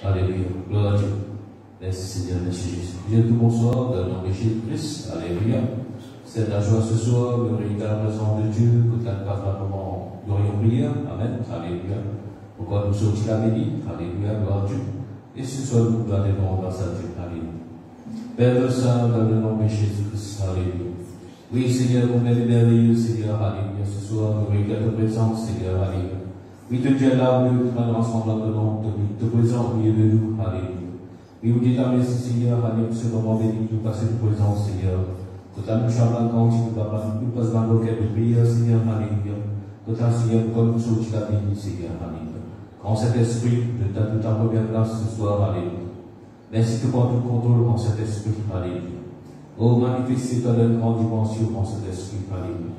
Alléluia. Gloire à Dieu. Merci Seigneur, merci Jésus. Dieu tout bonsoir, dans le nom de Jésus-Christ. Alléluia. C'est la joie ce soir, le regard présent de Dieu, pour la moment glorieux prière. Amen. Alléluia. Pourquoi nous sommes la béni. Alléluia. Gloire à Dieu. Et ce soir, nous donnerons grâce à Dieu. Alléluia. Père Saint, dans le nom de Jésus-Christ. Alléluia. Oui, Seigneur, vous êtes merveilleux, Seigneur. Alléluia. Ce soir, nous regardons présent, Seigneur. Alléluia. Oui, de Dieu là, nous prenons ensemble dans le nom de présent au milieu de nous. Alléluia. Oui, vous dites merci, Seigneur. Alléluia. Ce moment béni, nous passons de présence, Seigneur. Quand nous sommes quand nous passons dans le cœur de prière, Seigneur. Alléluia. Quand Seigneur, comme nous sommes la béni, Seigneur. Alléluia. Quand cet esprit de ta première place ce soir, Alléluia. Merci de prendre tout contrôle en cet esprit. Alléluia. Oh, manifestez ta grande dimension en cet esprit. Alléluia.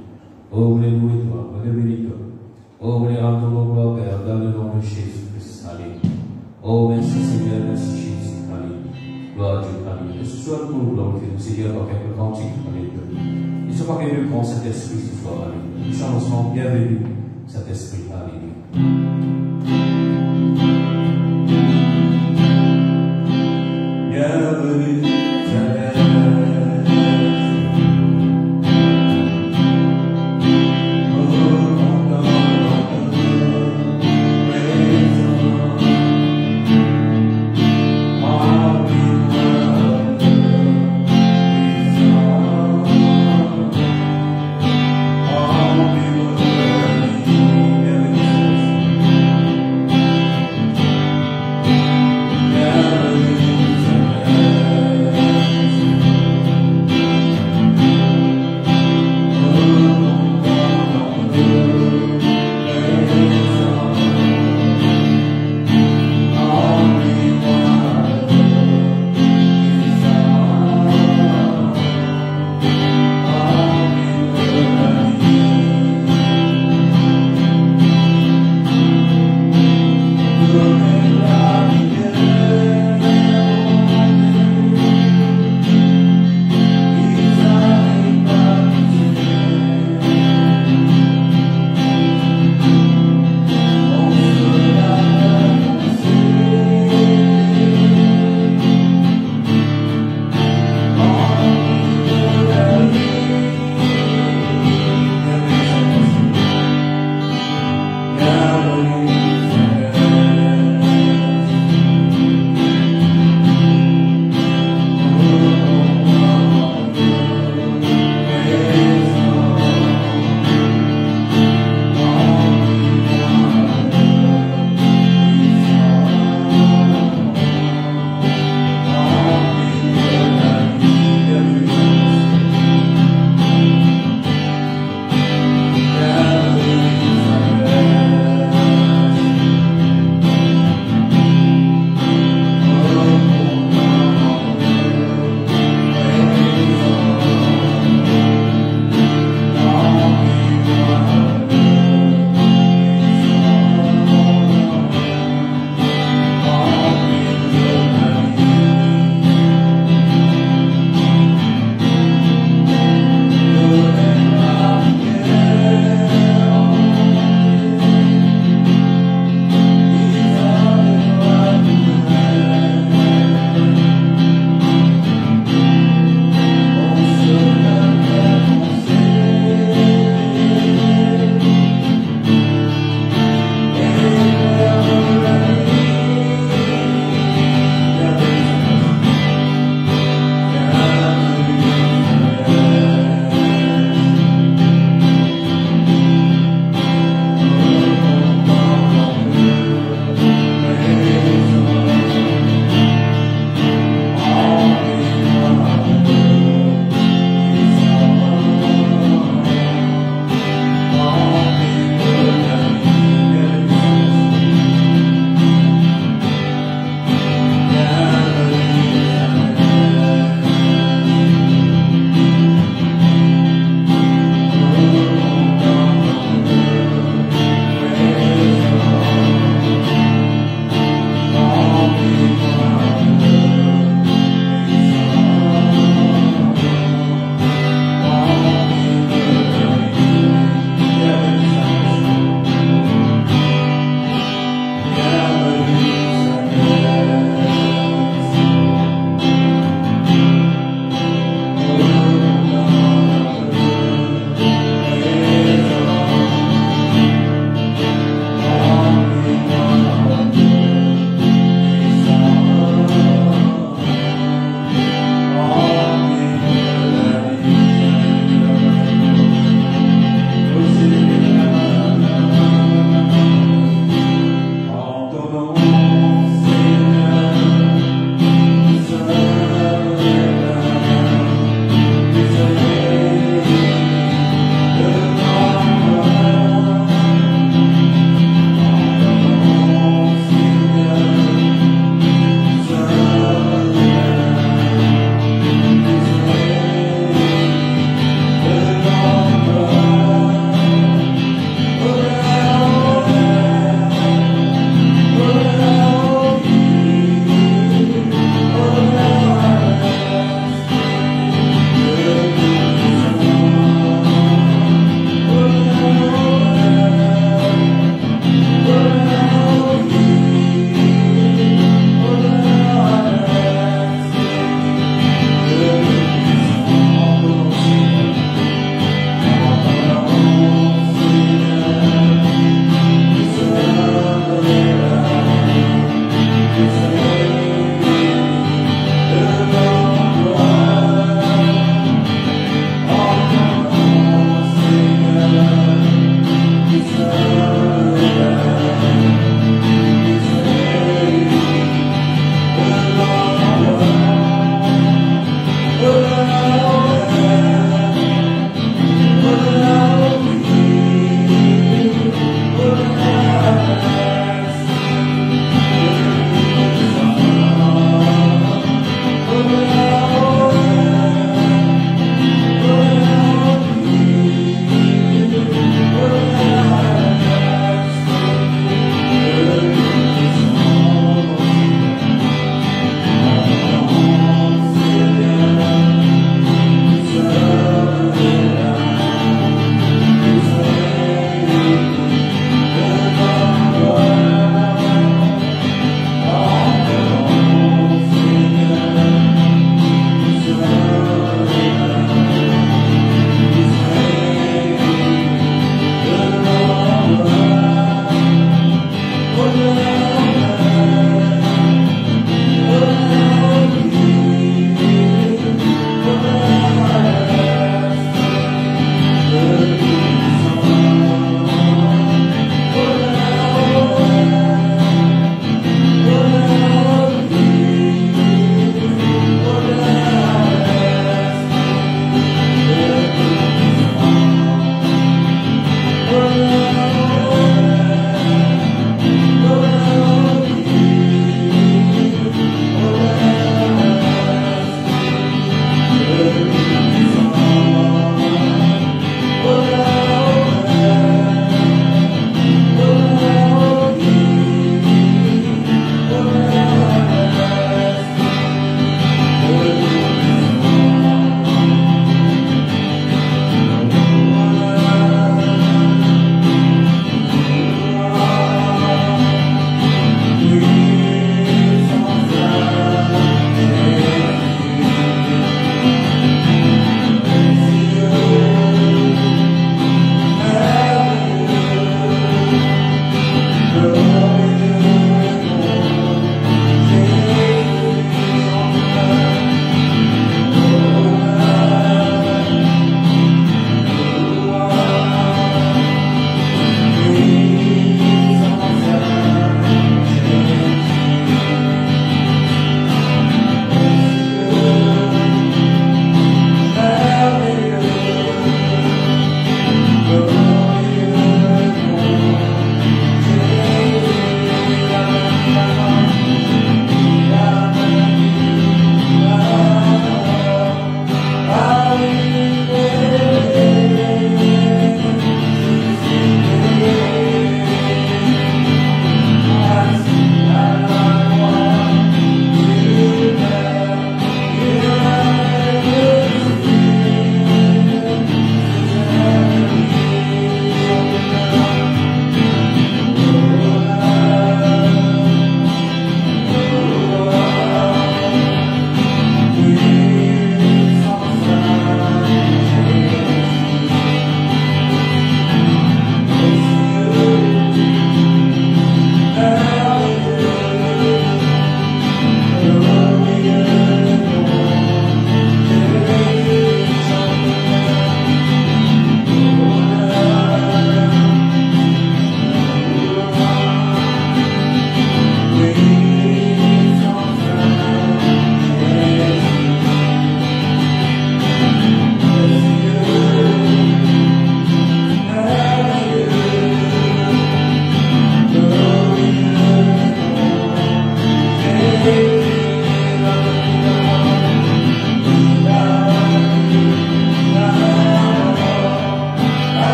Oh, vous les louez toi, vous les bénis toi. Oh, vous les rendons gloire, Père, dans le nom de Jésus-Christ. Alléluia. Oh, merci Seigneur, merci Jésus. Alléluia. Gloire à Dieu. Alléluia. Et ce soir, nous glorifions le Seigneur par quelques cantiques. Alléluia. Et ce soir, nous prend cet esprit ce soir. Alléluia. Nous sommes ensemble bienvenus, cet esprit. Alléluia. Bienvenue.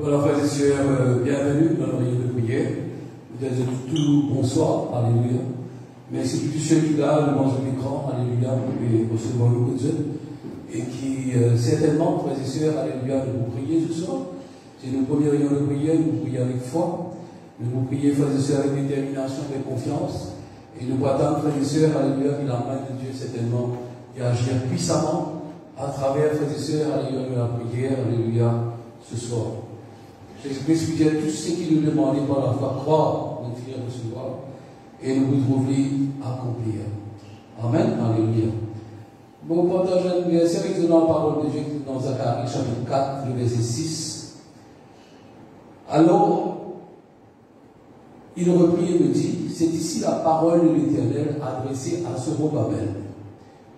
Voilà, frères et sœurs, bienvenue dans le réunion de prière. Vous êtes tous bonsoir, alléluia. Merci pour tous ceux qui là, devant l'écran, alléluia, vous pouvez recevoir le Dieu. Et qui, certainement, frères et sœurs, alléluia, de vous prier ce soir. C'est nos premiers réunions de prière, nous prier avec foi. Nous vous prier, frères et sœurs, avec détermination et confiance. Et nous attendre, frères et sœurs, alléluia, que la main de Dieu, certainement, et agir puissamment à travers, frères et sœurs, alléluia, de la prière, alléluia, ce soir. Jésus-Christ vous dit tout ce qui nous demandait par la foi, croire, nous finir recevoir, et nous vous trouver accomplir. Amen, alléluia. Bon, partage un verset avec la parole de Dieu dans Zacharie, chapitre 4, le verset 6. Alors, il reprit et me dit, c'est ici la parole de l'Éternel adressée à Zorobabel.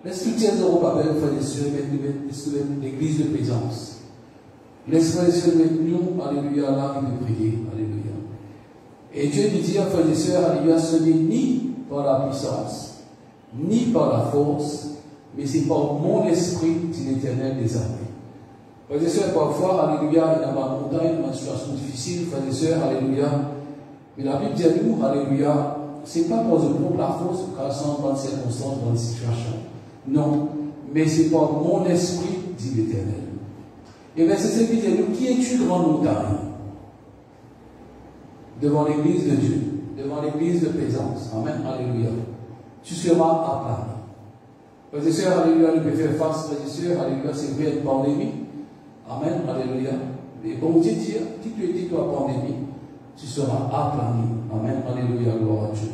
Laisse tout dire Zorobabel, frères et sœurs, mettre l'église de présence. Laisse frères et sœurs mettre nous, alléluia, là, et de prier, alléluia. Et Dieu nous dit, frères et sœurs, alléluia, ce n'est ni par la puissance, ni par la force, mais c'est par mon esprit, dit l'Éternel des armées. Frères et sœurs, parfois, alléluia, il y a ma montagne, ma situation difficile, frères et sœurs, alléluia. Mais la Bible dit à nous, alléluia, c'est pas pour la force, car sans dans les circonstances, dans les situations. Non, mais c'est par mon esprit, dit l'Éternel. Et bien, c'est ce qui dit à nous, qui es-tu, grande montagne? Devant l'église de Dieu, devant l'église de présence. Amen, alléluia. Tu seras aplani. Frères et sœurs, alléluia, nous pouvons faire face, frères et sœurs, alléluia, c'est vrai, une pandémie. Amen, alléluia. Et bon Dieu dit, si tu étais toi pandémie, tu seras aplani. Amen, alléluia, gloire à Dieu.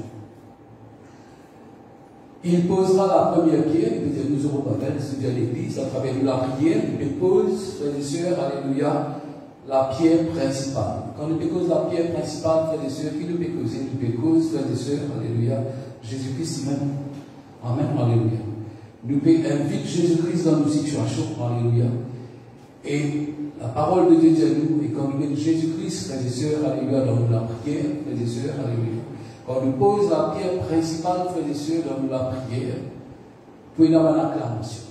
Il posera la première pierre, il peut nous aurons pas c'est à l'église, à travers de la prière, il dépose, frères et sœurs, alléluia, la pierre principale. Quand nous déposons la pierre principale, frères et sœurs, qui nous dépose, frères et sœurs, alléluia, Jésus-Christ même. Amen, alléluia. Nous invitons Jésus-Christ dans nos situations, alléluia. Et la parole de Dieu dit à nous, et quand nous mettons Jésus-Christ, frères et sœurs, alléluia, dans la prière, frères et sœurs, alléluia. Quand on nous pose la pierre principale, frères et sœurs, dans la prière, pour y avoir l'acclamation,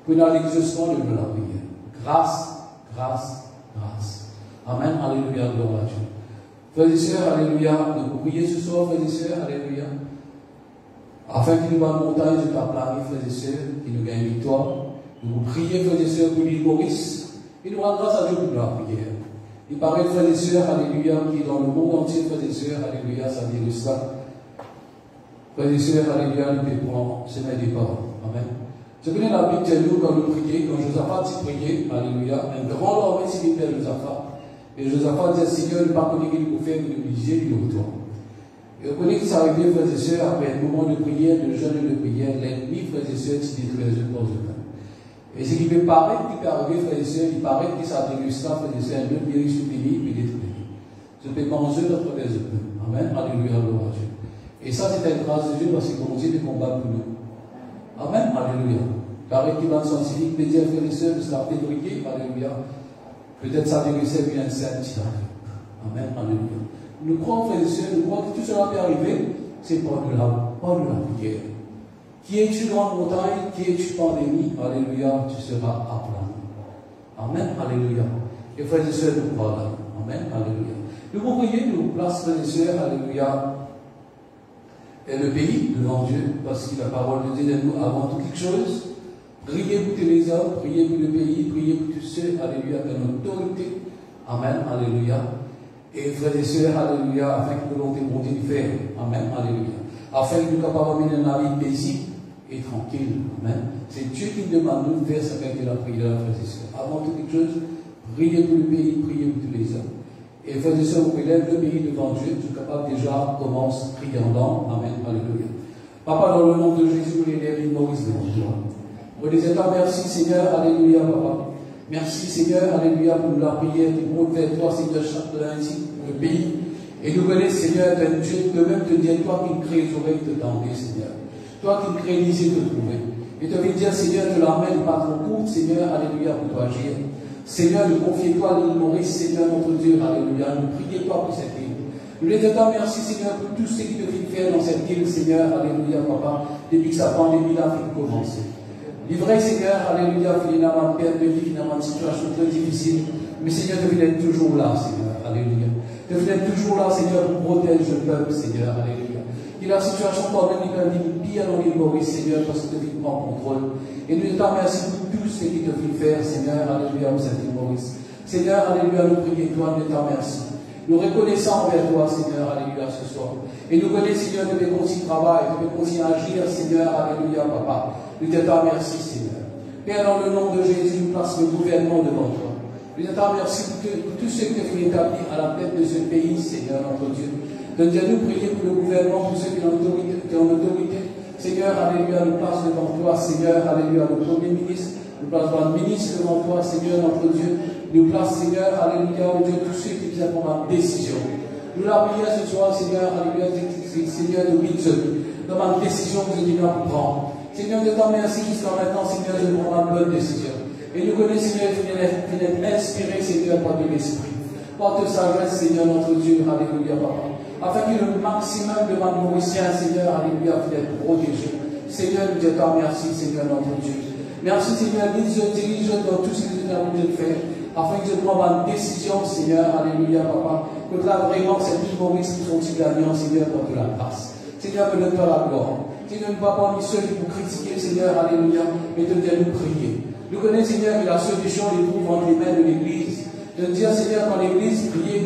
pour y avoir l'exaucement de la prière. Grâce, grâce, grâce. Amen, alléluia, gloire à Dieu. Frères et sœurs, alléluia, nous prions ce soir, frères et sœurs, alléluia, afin qu'il nous va montagne de ta planète, frères et sœurs, qu'il nous gagne victoire. Nous prions, frères et sœurs, pour l'île Maurice, et nous rendons grâce à Dieu pour la prière. Il paraît, frères et sœurs, alléluia, qui est dans le monde entier, frères et sœurs, alléluia, ça dit ça. Frères et sœurs, alléluia, nous pouvons se mettre des paroles. Amen. Je connais la Bible de nous quand nous prions, quand Josaphat s'y priait, alléluia, un grand homme s'y père Josaphat. Et Josaphat dit, Seigneur, ne pas connaître qu'il nous fait, nous l'obliger, nous le retourne. Et vous connaissez que ça arrive, frères et sœurs, après un moment de prière, de jeûne et de prière, l'ennemi, frères et sœurs, s'y détruit les corps de pain. Et ce qui peut paraître, qui peut arriver, frères et sœurs, il paraît que ça déguste ça, frères et sœurs, un autre mérite sous béni, puis détruit. Je peux manger notre les œufs. Amen, alléluia, gloire à Dieu. Et ça, c'est une grâce de Dieu parce qu'il continue de combattre pour nous. Amen, alléluia. Paraît qu'il va de son civique, de dire, frères et sœurs, de se la prier, alléluia. Peut-être ça déguste bien un saint qui arrive. Amen, alléluia. Nous croyons, frères et sœurs, nous croyons que tout cela peut arriver, c'est pas de la prière. Qui es-tu grande montagne, qui es-tu pandémie, alléluia, tu seras aplani. Amen, alléluia. Et frères et sœurs, nous croyons. Amen, alléluia. Nous vous prions, nous place, frères et sœurs, alléluia, et le pays devant Dieu, parce que la parole de Dieu est nous avant toute quelque chose. Priez pour tous les hommes, priez pour le pays, priez pour tous ceux, alléluia, qui ont l'autorité. Amen, alléluia. Et frères et sœurs, alléluia, afin que nous volonté de Dieu faire. Amen, alléluia. Afin que nous soyons capables de mener la vie paisible et tranquille. Amen. C'est Dieu qui demande de nous faire sa qualité de la prière, frères et sœurs. Avant toute chose, priez pour le pays, priez pour tous les hommes. Et frères et sœurs, vous élève le pays devant Dieu, tu es capable déjà, commence, priant. Amen, alléluia. Papa, dans le nom de Jésus, vous élève l'île Maurice devant toi. Vous disons, merci Seigneur, alléluia, papa. Merci Seigneur, alléluia, pour la prière qui monte vers toi, Seigneur, chaque lundi, le pays. Et nous connaissons, Seigneur, que Dieu peut même te dire, toi qui crées les oreilles, te tendre, Seigneur. Toi qui crées les yeux, te trouver. Et te veux dire, Seigneur, que la main n'est pas trop courte, Seigneur, alléluia, pour toi agir. Seigneur, nous confions-toi l'île Maurice, Seigneur, notre Dieu, alléluia. Nous prions-toi pour cette île. Nous les disons merci, Seigneur, pour tout ce que tu veux faire dans cette île, Seigneur, alléluia, papa, depuis que sa pandémie-là a commencé. Livré, Seigneur, alléluia, qu'il y a une perte de vie, qu'il y a une situation très difficile. Mais Seigneur, tu es toujours là, Seigneur. Alléluia. Tu es toujours là, Seigneur, pour protéger le peuple, Seigneur. Alléluia. Et la situation toi-même, il dit pire dans l'île Maurice, Seigneur, parce que tu es en contrôle. Et nous te remercions pour tout ce que tu as faire, Seigneur. Alléluia, pour cette île Maurice. Seigneur, Alléluia, nous prions toi, nous te remercions. Nous reconnaissons envers toi, Seigneur, Alléluia, ce soir. Et nous connaissons, Seigneur, de tes continuer travail, de tes continuer agir, Seigneur, Alléluia, Papa. Nous te remercions, Seigneur. Père, dans le nom de Jésus, nous place le gouvernement devant toi. Nous te remercions pour tout ce que tu as établi à la tête de ce pays, Seigneur, notre Dieu. Donne-nous prier pour le gouvernement, pour ceux qui ont l'autorité. Seigneur, Alléluia, nous place devant toi, Seigneur, Alléluia, le Premier ministre. Nous place le ministre devant toi, Seigneur, notre Dieu. Nous place, Seigneur, Alléluia, au Dieu, tous ceux qui viennent prendre la décision. Nous la prions ce soir, Seigneur, Alléluia, Seigneur, de Wilson. Dans ma décision que je dois prendre. Seigneur, je t'en remercie jusqu'à maintenant, Seigneur, je prends la bonne décision. Et nous connaissons, Seigneur, qu'il est inspiré, Seigneur, par de l'Esprit. Porte sagesse, Seigneur, notre Dieu, Alléluia, Papa. Afin que le maximum de ma Mauricien, Seigneur, Alléluia, puisse être protégé. Seigneur, nous te remercions, Seigneur, notre Dieu. Merci, Seigneur, dirige dans tout ce que tu as voulu faire. Afin que je prenne ma décision, Seigneur, Alléluia, Papa. Que là, vraiment, cette île Maurice qui sont gagnants, Seigneur, pour que la grâce. Seigneur, me donne-toi la gloire. Seigneur, ne pas parmi ceux qui vous critiquer, Seigneur, Alléluia, mais de nous prier. Nous connaissons, Seigneur, que la solution les trouve entre les mains de l'Église. De dire, Seigneur, quand l'Église priait,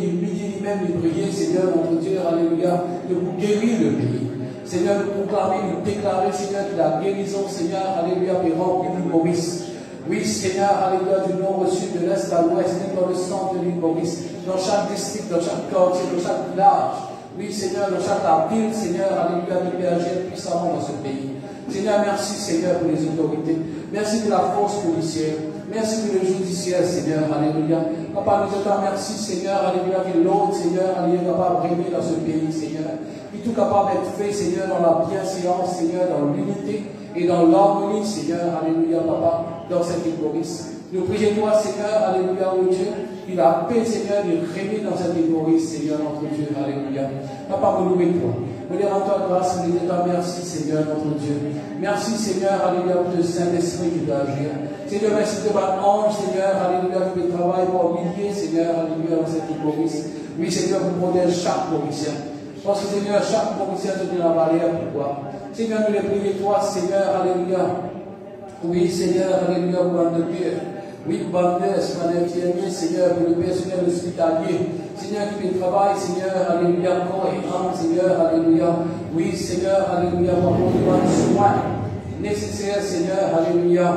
même de prier, Seigneur, notre Dieu, Alléluia, de vous guérir le pays. Seigneur, de proclamer, de déclarer, Seigneur, que la guérison, Seigneur, Alléluia, est remplie l'île Maurice. Oui, Seigneur, Alléluia, du nord au sud, de l'est à l'ouest, dans le centre de l'île Maurice, dans chaque district, dans chaque quartier, dans chaque village. Oui, Seigneur, dans chaque ville, Seigneur, Alléluia, de agir puissamment dans ce pays. Seigneur, merci, Seigneur, pour les autorités. Merci pour la force policière. Merci pour le judiciaire, Seigneur, Alléluia. Papa, nous te remercions, Seigneur, Alléluia, que l'autre, Seigneur, Alléluia, capable de régner dans ce pays, Seigneur. Qui tout capable d'être fait, Seigneur, dans la bienséance, Seigneur, dans l'unité et dans l'harmonie, Seigneur, Alléluia, Papa, dans cette île Maurice. Nous prions toi, Seigneur, Alléluia, oh Dieu, que la paix, Seigneur, de régner dans cette île Maurice, Seigneur, notre Dieu, Alléluia. Papa, nous louons toi. Nous lui rendons toi grâce, nous lui disons merci, Seigneur, notre Dieu. Merci, Seigneur, Alléluia, pour le Saint-Esprit qui doit agir. Seigneur, merci de votre ange, Seigneur, Alléluia, qui travaille pour milliers, Seigneur, Alléluia, dans cette île Maurice. Oui, Seigneur, vous protègez chaque Mauricien. Parce que, Seigneur, chaque Mauricien se donne la barrière pour toi. Seigneur, nous les prions, toi, Seigneur, Alléluia. Oui, Seigneur, Alléluia, pour un de Pierre. Oui, pour un infirmier, Seigneur, pour le personnel hospitalier. Seigneur, qui travaille, Seigneur, Alléluia, corps et âme, Seigneur, Alléluia. Oui, Seigneur, Alléluia, pour avoir soin nécessaire, Seigneur, Alléluia.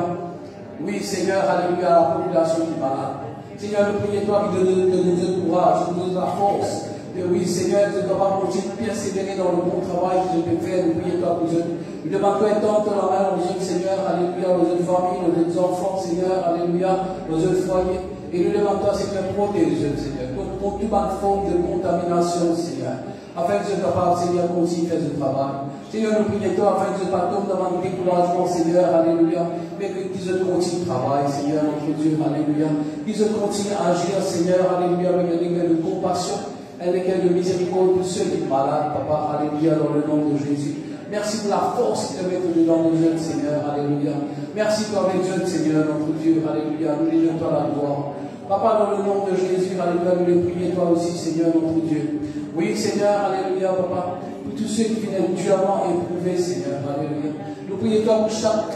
Oui, Seigneur, Alléluia, à la population qui est malade. Seigneur, nous prions toi qui nous donne le courage, qui nous donne la force. Et oui, Seigneur, tu dois continuer de persévérer dans le bon travail que je peux faire. Nous prions toi pour eux. Nous demandons un temps de la main aux autres, Seigneur, Alléluia, aux autres familles, aux autres enfants, Seigneur, Alléluia, aux autres foyers. Et nous demandons toi, Seigneur, protège, Seigneur, contre toute forme de contamination, Seigneur. Afin que je sois capable, Seigneur, continue de faire ce travail. Seigneur, nous prions toi, afin que je ne pas tomber dans le découragement, Seigneur, Alléluia, mais que tu continues de travail, Seigneur, notre Dieu, Alléluia. Qu'ils continuent à agir, Seigneur, Alléluia, avec un égal de compassion, un égal de miséricorde pour ceux qui sont malades, Papa, Alléluia, dans le nom de Jésus. Merci pour la force que tu mets dedans nos jeunes, Seigneur, Alléluia. Merci pour les jeunes, Seigneur, notre Dieu, Alléluia. Nous disons toi la gloire. Papa, dans le nom de Jésus, Alléluia, nous les prions toi aussi, Seigneur, notre Dieu. Oui, Seigneur, Alléluia, Papa, pour tous ceux qui viennent durement éprouver, Seigneur, Alléluia. Nous prions toi pour chaque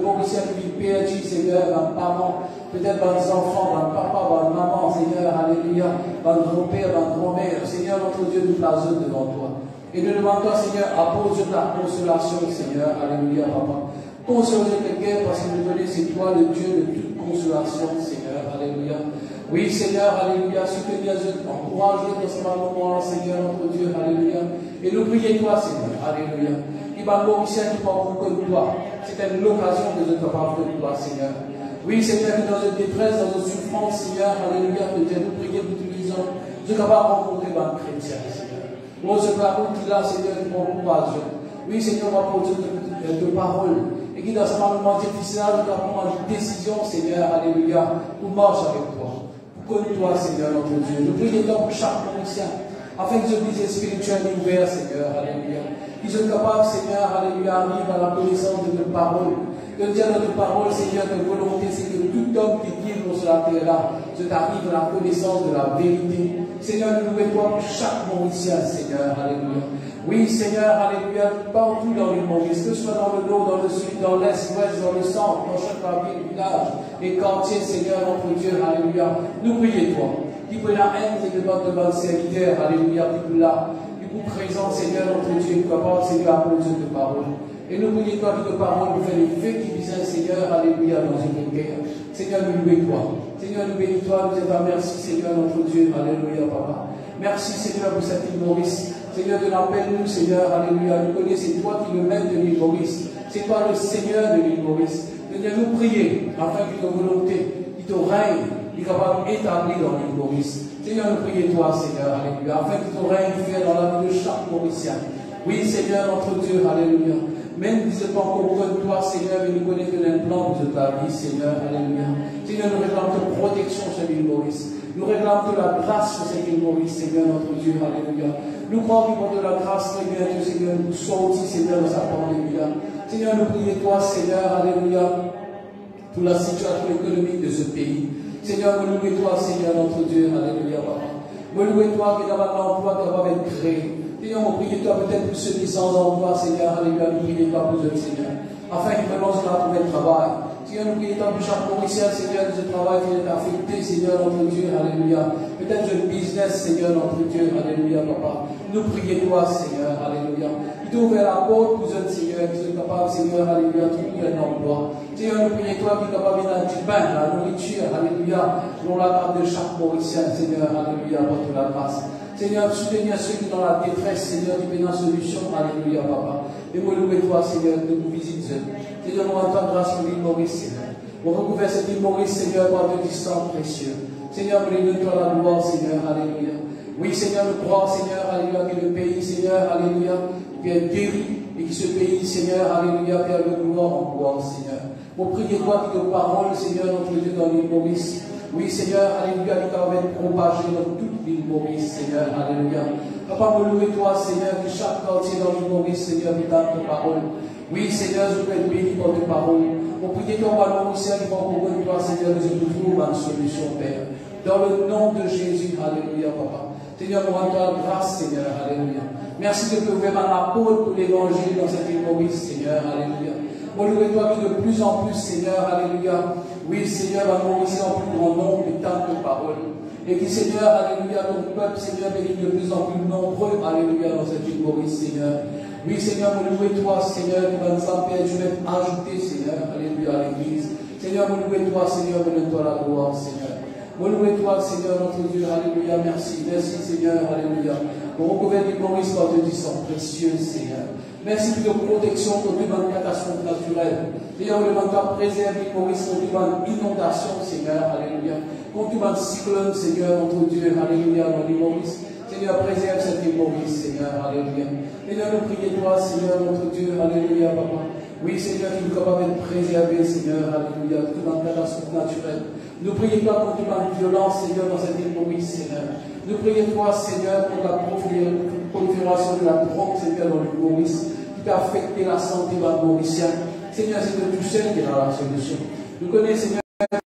Mauricien qui vit perdu, Seigneur, un parent, peut-être dans les enfants, dans le papa, dans la maman, Seigneur, Alléluia, dans le grand-père, dans le grand-mère. Seigneur, notre Dieu, nous plaçons devant toi. Et nous demandons, Seigneur, appose de la consolation, Seigneur, Alléluia, Papa. Consolez quelqu'un parce que nous connaissons, c'est toi le Dieu de toute consolation, Seigneur, Alléluia. Oui, Seigneur, Alléluia, soutenez nous, encouragez dans ce moment, Seigneur, notre Dieu, Alléluia. Et nous prions toi, Seigneur, Alléluia. Il va Mauricien qui parle comme toi. C'était l'occasion de notre parole de toi, Seigneur. Oui, Seigneur, que dans une détresse, dans une souffrance, Seigneur, Alléluia, que Dieu nous prions pour tous les hommes. Je suis capable de rencontrer un chrétien, Seigneur. Moi, je parle qu'il a, Seigneur, qui prend courage. Oui, Seigneur, on va porter de paroles. Et qui, dans ce moment difficile, nous avons une décision, Seigneur, Alléluia, pour marcher avec toi. Pour connaître toi, Seigneur, notre Dieu. Nous prions pour chaque Mauricien, afin que je puisse spirituellement ouvert, Seigneur, Alléluia. Qu'ils soient capables, Seigneur, Alléluia, arrive à la connaissance de nos paroles. De dire notre parole, Seigneur, de volonté, c'est que tout homme qui vit pour se sur la terre là, je t'arrive à la connaissance de la vérité. Seigneur, nous louons toi pour chaque Mauricien, Seigneur, alléluia. Oui, Seigneur, alléluia, partout dans l'île Maurice, que ce soit dans le nord, dans le sud, dans l'est, l'ouest, dans le centre, dans chaque ville, village et quartier, Seigneur, notre Dieu, alléluia. Nous prions toi, qui peut la haine et de notre serviteur, alléluia, qui peut là, qui vous présente, Seigneur, notre Dieu, capable, Seigneur, pour Dieu de parole. Et nous prions toi, qui de parole, pour faire les faits qui visent, Seigneur, alléluia, dans une guerre. Seigneur, nous louons toi. Seigneur, nous bénis toi, nous disons merci, Seigneur, notre Dieu, alléluia, papa. Merci, Seigneur, pour cette île Maurice. Seigneur, de l'appel-nous, Seigneur, alléluia. Nous connaissons, c'est toi qui le maître de l'île Maurice. C'est toi le Seigneur de l'île Maurice. Seigneur, nous prions, afin que ta volonté, que ton règne, soit capable d'établir dans l'île Maurice. Seigneur, nous prions toi, Seigneur, alléluia, afin que ton règne soit dans la vie de chaque Mauricien. Oui, Seigneur, notre Dieu, alléluia. Même si ce n'est pas encore de toi, Seigneur, mais nous connaissons l'implant de ta vie, Seigneur, alléluia. Seigneur, nous réclamons ta protection sur l'île Maurice. Nous réclamons la grâce sur cette île Maurice, Seigneur, notre Dieu, alléluia. Nous croyons qu'il porte de la grâce, très bientôt, Seigneur, nous sortis, Seigneur, de sa pandémie. Seigneur, nous prions toi, Seigneur, alléluia, pour la situation économique de ce pays. Seigneur, nous louons toi, Seigneur, notre Dieu, alléluia, papa. Nous louons toi, qui est dans l'emploi qui va être créé. Seigneur, nous prions toi peut-être pour ceux qui sont sans emploi, Seigneur, alléluia, nous prions toi pour eux, Seigneur, afin qu'ils puissent trouver le travail. Seigneur, nous prions toi pour chaque Mauricien, Seigneur, de ce travail qui est affecté, Seigneur, notre Dieu, alléluia. Peut-être le business, Seigneur, notre Dieu, alléluia, papa. Nous prions toi, Seigneur, alléluia. Il t'a ouvert la porte pour eux, Seigneur, qui sont capables, Seigneur, alléluia, de trouver un emploi. Seigneur, nous prions toi qui est capable de donner du pain, la nourriture, alléluia, selon la table de chaque Mauricien, Seigneur, alléluia, porte la grâce. Seigneur, soutenir ceux qui sont dans la détresse, Seigneur, qui viennent en solution, alléluia, papa. Et moi, louer toi, Seigneur, de nous visiter. Seigneur, nous rendons grâce pour l'île Maurice, Seigneur. On recouvre cette île Maurice, Seigneur, par de distants précieux. Seigneur, nous lui donnons la gloire, Seigneur, alléluia. Oui, Seigneur, nous croyons, Seigneur, alléluia, que le pays, Seigneur, alléluia, vient guéri, et que ce pays, Seigneur, alléluia, perd de gloire en gloire, Seigneur. Pour prier toi qui te parole, Seigneur, notre Dieu, dans l'île Maurice. Oui, Seigneur, alléluia, qui va être propagé dans toute l'île Maurice, Seigneur, alléluia. Papa, me louer toi, Seigneur, que chaque quartier dans l'île Maurice, Seigneur, nous donne ta parole. Oui, Seigneur, je peux être béni par tes paroles. On prie toi, ma Mauricien, qui va comprendre toi, Seigneur, que je trouve ma solution, Père. Dans le nom de Jésus, alléluia, papa. Seigneur, nous rendons ta grâce, Seigneur, alléluia. Merci de nous ouvrir la porte pour l'évangile dans cette île Maurice, Seigneur, alléluia. Mon louer toi qui de plus en plus, Seigneur, alléluia. Oui, Seigneur, va Maurice en plus grand nombre et tant de paroles. Et qui, Seigneur, alléluia, ton peuple, Seigneur, bénit de plus en plus nombreux, alléluia, dans cette île Maurice, Seigneur. Oui, Seigneur, mon louer toi, Seigneur, qui va nous empêcher, je vais ajouter, Seigneur, alléluia, à l'église. Seigneur, mon louer toi, Seigneur, donne-toi la gloire, Seigneur. Mon louer toi, Seigneur, notre Dieu, alléluia, merci, merci, Seigneur, alléluia. Pour recouvrir l'île Maurice par de sang précieux, Seigneur. Merci pour de protection contre une catastrophe naturelle. Seigneur, nous demandons à préserver l'île Maurice contre une inondation, Seigneur, alléluia. Contre un cyclone, Seigneur, notre Dieu, alléluia, dans l'île Maurice. Seigneur, préserve cette île Maurice, Seigneur, alléluia. Seigneur, nous prions toi, Seigneur, notre Dieu, alléluia, papa. Oui, Seigneur, qui nous capable de préserver, Seigneur, alléluia, toute une catastrophe naturelle. Nous prions toi contre une violence, Seigneur, dans cette île Maurice, Seigneur. Nous prions toi, Seigneur, pour la prolifération de la drogue, Seigneur, dans l'île Maurice, qui peut affecter la santé des Mauriciens. Seigneur, c'est de tout seul qui est dans la solution. Nous connaissons, Seigneur,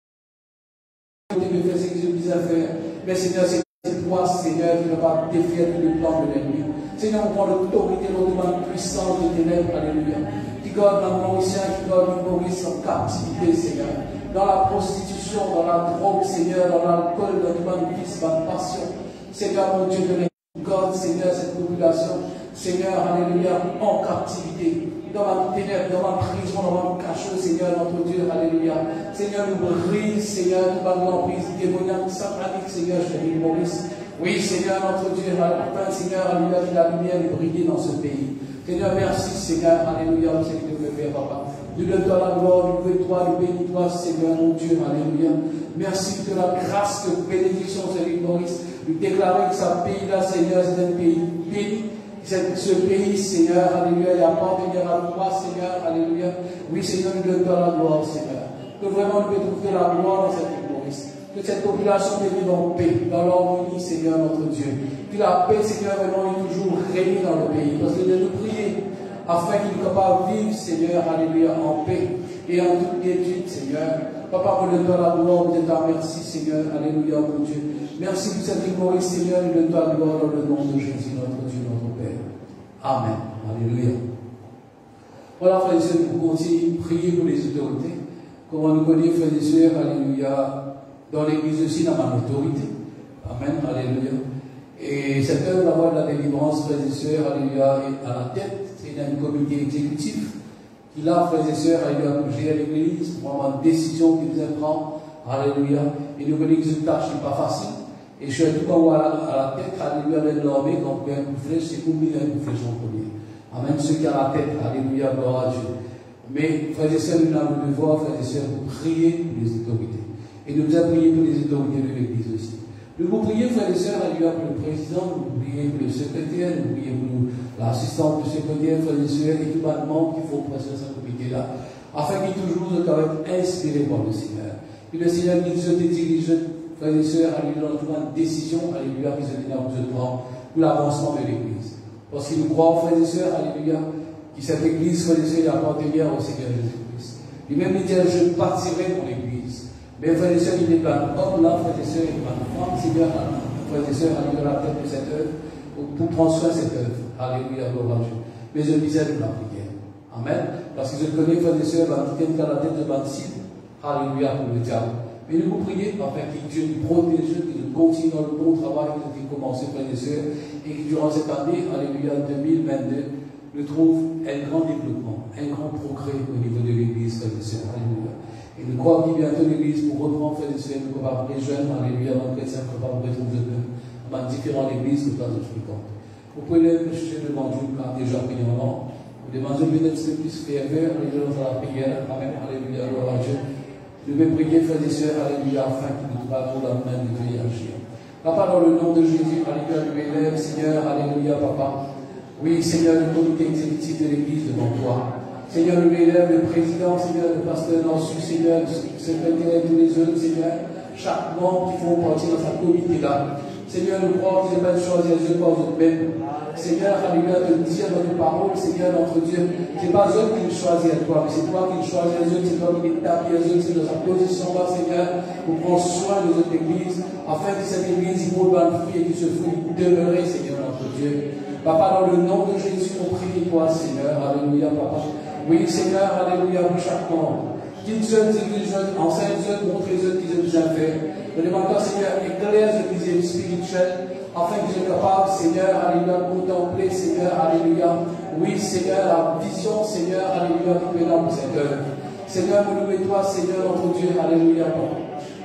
de faire ce que je disais faire. Mais Seigneur, c'est toi, Seigneur, qui ne va pas défier tous les plans de l'ennemi. Seigneur, on prend l'autorité, l'autorité puissance de ténèbres, alléluia. Qui garde la Mauricien, qui garde le Maurice en captivité, Seigneur. Dans la prostitution, dans la drogue, Seigneur, dans l'alcool, dans l'humanisme, dans la passion. Seigneur, mon Dieu, de garde, Seigneur, cette population. Seigneur, alléluia, en captivité. Dans la ténèbre, dans la prison, dans la cachot, Seigneur, notre Dieu, alléluia. Seigneur, nous brise, Seigneur, nous parlons l'emprise démoniaque, satanique, Seigneur, je l'ai Maurice. Oui, Seigneur, notre Dieu, afin, Seigneur, alléluia, que la lumière brille dans ce pays. Seigneur, merci, Seigneur, alléluia, pour ce que tu veux faire, papa. Nous donne-toi la gloire, nous louons-toi, nous bénis-toi, Seigneur, mon Dieu, alléluia. Merci de la grâce, de bénédiction, Seigneur Maurice. Nous déclarer que ce pays-là, Seigneur, c'est un pays béni. Ce pays, Seigneur, alléluia, il appartenir à toi, Seigneur, alléluia. Oui, Seigneur, nous donne-toi la gloire, Seigneur. Que vraiment nous pouvons trouver la gloire dans cette île Maurice. Que cette population vive en paix, dans l'harmonie, Seigneur, notre Dieu. Que la paix, Seigneur, vraiment est toujours régnée dans le pays. Parce que de nous prier, afin qu'il soit capable de vivre, Seigneur, alléluia, en paix et en toute quiétude, Seigneur. Papa, nous donne la gloire, nous disons merci, Seigneur. Alléluia, mon Dieu. Merci pour cette victoire, Seigneur. Nous donne la gloire dans le nom de Jésus, notre Dieu, notre Père. Amen. Alléluia. Voilà, frères et sœurs, nous continuons de prier pour les autorités. Comme on nous connaît, frères et sœurs, alléluia, dans l'église aussi, dans ma autorité. Amen, alléluia. Et cette œuvre, la voie de la délivrance, frères et sœurs, alléluia, est à la tête. C'est un comité exécutif qui, là, frères et sœurs, alléluia, pour gérer l'église, pour avoir une décision qu'il nous prend. Alléluia. Et nous connaissons que cette tâche n'est pas facile. Et je suis tout comme à la tête, alléluia, de l'armée, quand on fait un coup de flèche, c'est combien un coup de flèche en premier. Amen, ceux qui ont la tête, alléluia, gloire à Dieu. Mais, frères et sœurs, nous avons le devoir, frères et sœurs, pour prier pour les autorités. Et nous avons prié pour les autorités de l'église aussi. Nous vous prions, frères et sœurs, alléluia, pour le président, nous vous prions pour le secrétaire, nous vous prions pour l'assistante du secrétaire, frères et sœurs, et tout le monde qui faut presser ce comité-là, afin qu'ils toujours soient inspirés par le Seigneur. Et le Seigneur qui se dirige, frères et sœurs, alléluia, dans une décision, alléluia, qui se prendre pour l'avancement de l'église. Parce que nous croyons, frères et sœurs, alléluia, que cette église, frères et sœurs, appartient au Seigneur Jésus-Christ. Lui-même, il dit, je partirai pour l'église. Mais frères et sœurs, il n'est pas homme là, frères et sœurs, il n'est pas femme, Seigneur, frères et sœurs, alléluia, la tête de cette œuvre, pour prendre soin de cette œuvre. Alléluia, gloire à Dieu. Mais je disais de la prière. Amen. Parce que je connais, frères et sœurs, qui tiennent à la tête de Bansid. Alléluia, pour le diable. Mais nous vous prions afin que Dieu nous protège, qu'il nous continue dans le bon travail qu'il a commencé, frères et sœurs, et que durant cette année, alléluia, 2022, nous trouve un grand développement, un grand progrès au niveau de l'église, frères et sœurs. Alléluia. Et nous croyons que bientôt l'église, pour reprendre, frères et sœurs, nous capables de rejoindre, alléluia, dans le chrétien, capables de retrouver dans différentes églises, nous sommes fréquentes. Vous pouvez le chercher devant Dieu, car déjà prié en nom. Vous demandez peut-être ce plus ferveur, alléluia, dans la prière. Amen, alléluia, gloire à Dieu. Nous devons prier, frères et sœurs, alléluia, afin qu'il nous trouve pour la main de Dieu et agir. Papa, dans le nom de Jésus, alléluia, nous élève, Seigneur, alléluia, Papa. Oui, Seigneur, le comité exécutif de l'Église devant toi. Seigneur, nous élève le président, Seigneur, le pasteur Nansu, Seigneur, le secrétaire et tous les autres, Seigneur, chaque membre qui font partie dans sa comité-là. Seigneur, nous croyons que vous n'avez pas choisi les yeux par vous-même. Seigneur, alléluia, de dire notre parole, Seigneur, notre Dieu, ce n'est pas eux qui nous choisissent à toi, mais c'est toi qui nous choisis les autres, c'est toi qui les tapes les autres, c'est dans sa position-là, Seigneur, pour prendre soin de notre Église, afin que cette Église y produise le fruit et que ce fruit demeurer, Seigneur, notre Dieu. Papa, dans le nom de Jésus, on prie toi, Seigneur, alléluia, Papa. Oui, Seigneur, alléluia, pour chaque membre. Qu'ils jeunes, églises jeunes, enseigne jeunes, montre les jeunes qu'ils ont déjà fait. Je demande toi, Seigneur, éclaire l'église spirituelle, afin qu'ils soient capables, Seigneur, alléluia, de contempler, Seigneur, alléluia. Oui, Seigneur, la vision, Seigneur, alléluia, qui est là pour cette œuvre. Seigneur, nous louons toi, Seigneur, notre Dieu, alléluia.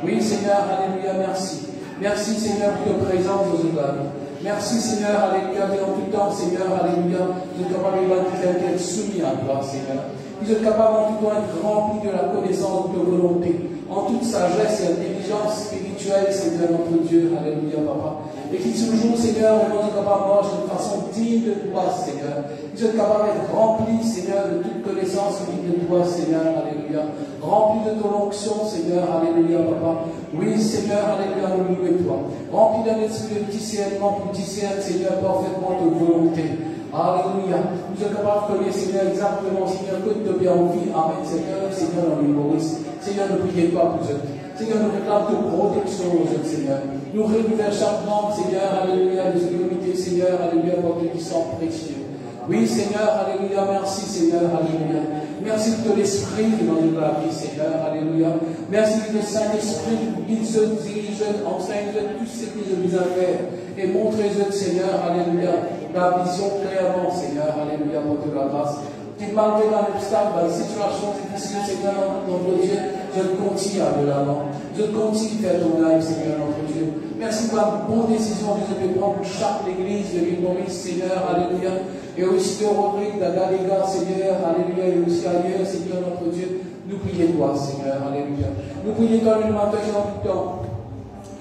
Oui, Seigneur, alléluia, merci. Merci, Seigneur, pour ta présence dans notre vie. Merci, Seigneur, alléluia, mais en tout temps, Seigneur, alléluia, nous sommes capables d'être soumis à toi, Seigneur. Nous sommes capables en tout temps d'être remplis de la connaissance de ta volonté, en toute sagesse et intelligence spirituelle, Seigneur, notre Dieu, alléluia, Papa. Et qui toujours, Seigneur, nous sommes capables de marcher de façon digne de toi, Seigneur. Nous sommes capables d'être remplis, Seigneur, de toute connaissance digne de toi, Seigneur, alléluia. Remplis de ton onction, Seigneur, alléluia, Papa. Oui, Seigneur, alléluia, nous louons toi. Remplis d'un esprit de discernement pour discerner, Seigneur, parfaitement ta volonté. Alléluia. Nous sommes capables de connaître, Seigneur, exactement, Seigneur, que tu as bien envie. Amen, Seigneur, Seigneur, dans l'humorisme. Seigneur, ne priez pas pour eux. Seigneur, nous réclamons de protection aux autres, Seigneur. Nous réunissons chaque membre, Seigneur, alléluia, de ce comité, Seigneur, alléluia, pour que tu sois précieux. Oui, Seigneur, alléluia, merci, Seigneur, alléluia. Merci pour l'esprit dans notre vie, Seigneur, alléluia. Merci pour le Saint-Esprit, qu'il se dirige, enseigne tout ce qu'ils ont besoin de faire. Et montrez-eux, Seigneur, alléluia, la vision clairement, Seigneur, alléluia, pour toute la grâce. Qu'il malgré dans l'obstacle, dans la situation difficile, Seigneur, notre Dieu, je continue à de l'avant. Je continue à faire ton œuvre, Seigneur, notre Dieu. Merci pour la bonne décision que je peux prendre pour chaque église de l'île Maurice, Seigneur, alléluia. Et aussi de Rodrigue, d'Agaléga, Seigneur, alléluia, et aussi ailleurs, Seigneur, notre Dieu. Nous prions toi, Seigneur, alléluia. Nous prions toi le matin et en tout temps.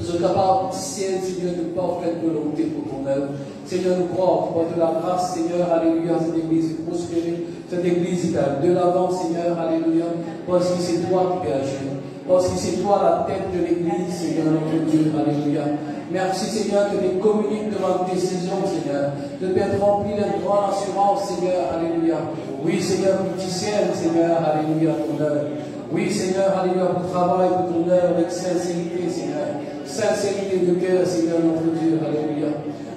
Nous sommes capables de discerner, Seigneur, de parfaite volonté pour ton œuvre. Seigneur, nous croyons pour de la grâce, Seigneur, alléluia, cette église est prospérée. Cette église est de l'avant, Seigneur, alléluia, parce que c'est toi qui peux agir. Parce que c'est toi la tête de l'église, Seigneur, notre Dieu, alléluia. Merci, Seigneur, que tu communiques devant tes décisions, Seigneur. De être rempli d'une grande assurance, Seigneur, alléluia. Oui, Seigneur, que tu discernes, Seigneur, alléluia, ton œuvre. Oui, Seigneur, alléluia, pour travail, pour ton œuvre avec sincérité, Seigneur. Sincérité de cœur, Seigneur, notre Dieu, alléluia.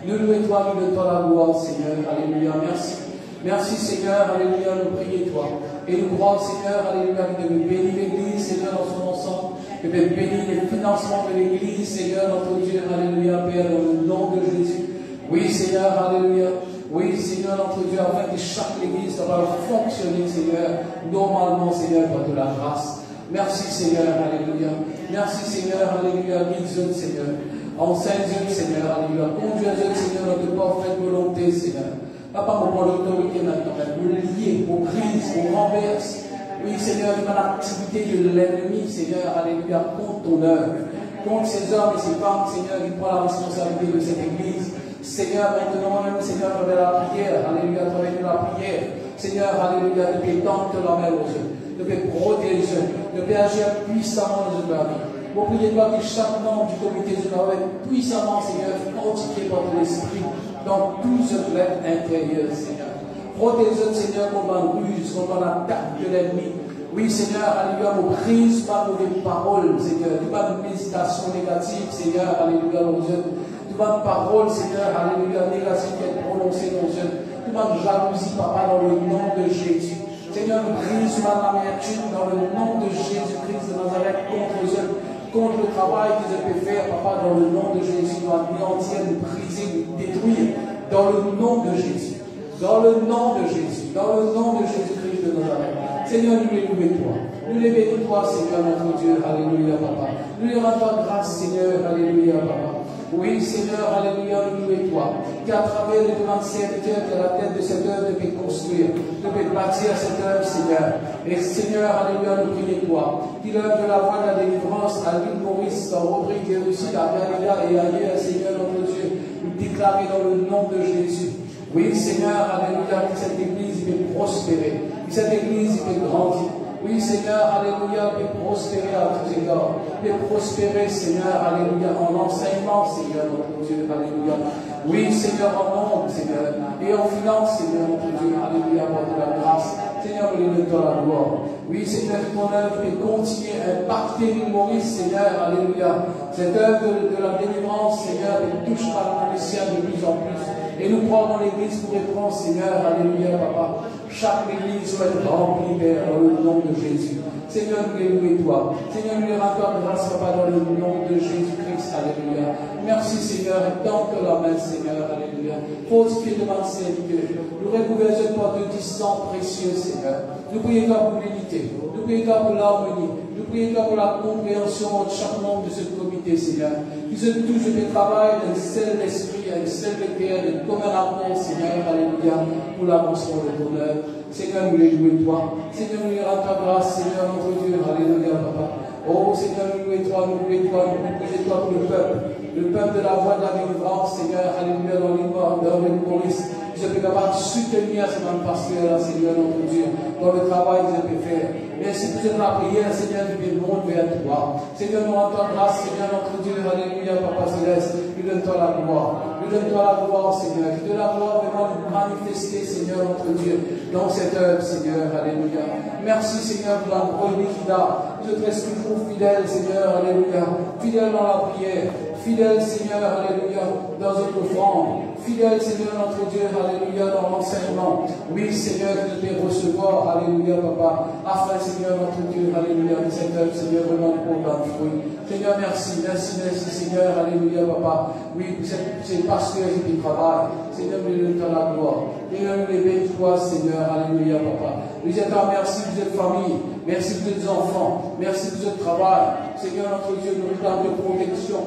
Nous louons toi, nous donnons la gloire, Seigneur, alléluia. Merci. Merci, Seigneur, alléluia, nous prions toi. Et nous croyons, Seigneur, alléluia, que tu veux bénir l'Église, Seigneur, dans son ensemble. Que tu veux bénir les financements de l'Église, Seigneur, notre Dieu, alléluia, Père, dans le nom de Jésus. Oui, Seigneur, alléluia. Oui, Seigneur, notre Dieu, afin que chaque Église va fonctionner, Seigneur, normalement, Seigneur, par de la grâce. Merci, Seigneur, alléluia. Merci, Seigneur, alléluia. Guide-nous, Seigneur. Enseigne-nous, Seigneur, alléluia. Conduis-nous, Seigneur, dans de parfaite volonté, Seigneur. Papa, on prend l'autorité maintenant, pour lier, pour brise, pour renverse. Oui, Seigneur, dans l'activité de l'ennemi, Seigneur, alléluia, contre ton œuvre. Contre ces hommes et ces femmes, Seigneur, qui prend la responsabilité de cette Église. Seigneur, maintenant même, Seigneur, à travers la prière, alléluia, à travers la prière, Seigneur, alléluia, de paix tendre la main aux yeux, de paix protéger, de paix agir puissamment dans notre vie. Vous priez pas que chaque membre du comité de travail puissamment, Seigneur, fortifié par ton esprit dans tout ce bled intérieur, Seigneur. Protège, Seigneur, contre la ruse, contre l'attaque de l'ennemi. Oui, Seigneur, alléluia, vous prise par nos paroles, Seigneur, pas de méditation négative, Seigneur, alléluia, nos yeux. Toute parole, Seigneur, alléluia, négative qui est prononcée dans nos yeux. Toute jalousie, Papa, dans le nom de Jésus. Seigneur, nous brise l'amertume dans le nom de Jésus-Christ de Nazareth contre eux, contre le travail qu'ils peuvent faire, Papa, dans le nom de Jésus, nous anéantir, nous briser, nous détruire, dans le nom de Jésus. Dans le nom de Jésus, dans le nom de Jésus-Christ de Nazareth. Seigneur, nous les louons toi. Nous les bénissons toi, Seigneur, notre Dieu. Alléluia, Papa. Nous les rendons grâce, Seigneur. Alléluia, Papa. Oui, Seigneur, alléluia, nous louons toi. Qu'à travers les demandes serviteurs, que la tête de cette œuvre de construire, de bâtir cette œuvre, Seigneur. Et Seigneur, alléluia, nous prions toi. Qu'il œuvre de la voie de la délivrance à l'île Maurice, dans Rodrigue et aussi à Galilée et ailleurs, Seigneur, notre Dieu. Nous déclarer dans le nom de Jésus. Oui, Seigneur, alléluia, que cette église peut prospérer, que cette église peut grandir. Oui, Seigneur, alléluia, peut prospérer à tous égards, peut prospérer, Seigneur, alléluia, en enseignement, Seigneur, notre Dieu, alléluia. Oui, Seigneur, en nombre, Seigneur, et en finance, Seigneur, notre Dieu, alléluia, par de la grâce. Seigneur, nous lui donnons la gloire. Oui, Seigneur, que ton œuvre peut continuer à impacter l'île Maurice, Seigneur, alléluia. Cette œuvre de la délivrance, Seigneur, touche par le ciel de plus en plus. Et nous croyons dans l'église pour répondre, Seigneur, alléluia, Papa. Chaque église soit remplie, Père, dans le nom de Jésus. Seigneur, nous les louons toi. Seigneur, nous les rendons grâce, Papa, dans le nom de Jésus-Christ, alléluia. Merci, Seigneur, et tente la main, Seigneur, alléluia. Fortifiez devant le Seigneur. Nous recouvrons par de 10 sang précieux, Seigneur. Nous prions pour l'unité. Nous prions pour l'harmonie. Nous prions pour la compréhension de chaque membre de ce comité, Seigneur. Qui se touche de travail d'un seul esprit, un seul cœur, de commun amour, Seigneur, alléluia, pour l'avancement de ton œuvre. Seigneur, nous les louons toi. Seigneur, nous les rendons grâce, Seigneur, notre Dieu, alléluia, Papa. Oh, Seigneur, nous louons toi, nous louons toi, nous prions toi pour le peuple de la voie de la délivrance, Seigneur, alléluia, dans le Maurice. Je peux capable de soutenir ce même pasteur, Seigneur, notre Dieu, dans le travail que je peux faire. Merci pour la prière, Seigneur, du monde vers toi. Seigneur, nous rendons grâce, Seigneur, notre Dieu, alléluia, Papa Céleste. Nous donne-toi la gloire. Nous donne-toi la gloire, Seigneur. Que de la gloire vraiment nous manifester, Seigneur, notre Dieu, dans cette œuvre, Seigneur, alléluia. Merci, Seigneur, pour la brebis qu'il a. Je te reste toujours fidèle, Seigneur, alléluia. Fidèle dans la prière. Fidèle, Seigneur, alléluia, dans notre offrande. Fidèle, Seigneur, notre Dieu, alléluia, dans l'enseignement. Oui, Seigneur, que je peux recevoir, alléluia, Papa. Afin, Seigneur, notre Dieu, alléluia, que cette œuvre, Seigneur, vraiment pour un fruit. Seigneur, merci, merci, merci, Seigneur, alléluia, Papa. Oui, pour ces pasteurs qui travaillent. Seigneur, nous les donne la gloire. Seigneur, nous les bénissons, toi, Seigneur, alléluia, Papa. Nous êtes en merci pour cette famille. Merci pour ces enfants. Merci pour ce travail. Seigneur, notre Dieu, nous réclamons de protection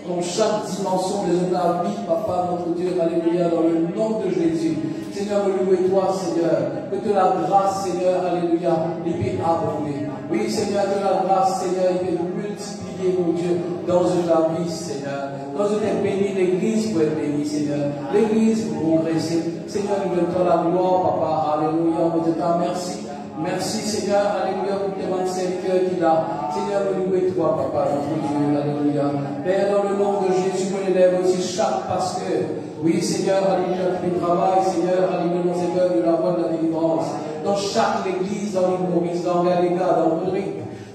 dans chaque dimension de la vie, Papa, notre Dieu, alléluia, dans le nom de Jésus. Seigneur, nous louons toi, Seigneur, que de la grâce, Seigneur, alléluia, il peut abonder. Oui, Seigneur, de la grâce, Seigneur, il peut multiplier, mon Dieu, dans la vie, Seigneur. Quand je t'ai béni, l'Église pour être bénie, Seigneur. L'Église pour progresser. Seigneur, nous donnons la gloire, Papa, alléluia, nous te merci. Merci, Seigneur, alléluia, pour tes mains serviteurs qu'il a. Seigneur, nous louons toi, Papa, notre Dieu, alléluia. Père, dans le nom de Jésus, nous élève aussi chaque pasteur. Oui, Seigneur, alléluia, qui travaille, Seigneur, alléluia, dans cette œuvre de la voie de la délivrance. Dans chaque église, dans l'île Maurice, dans Galéga, dans Rodrigue,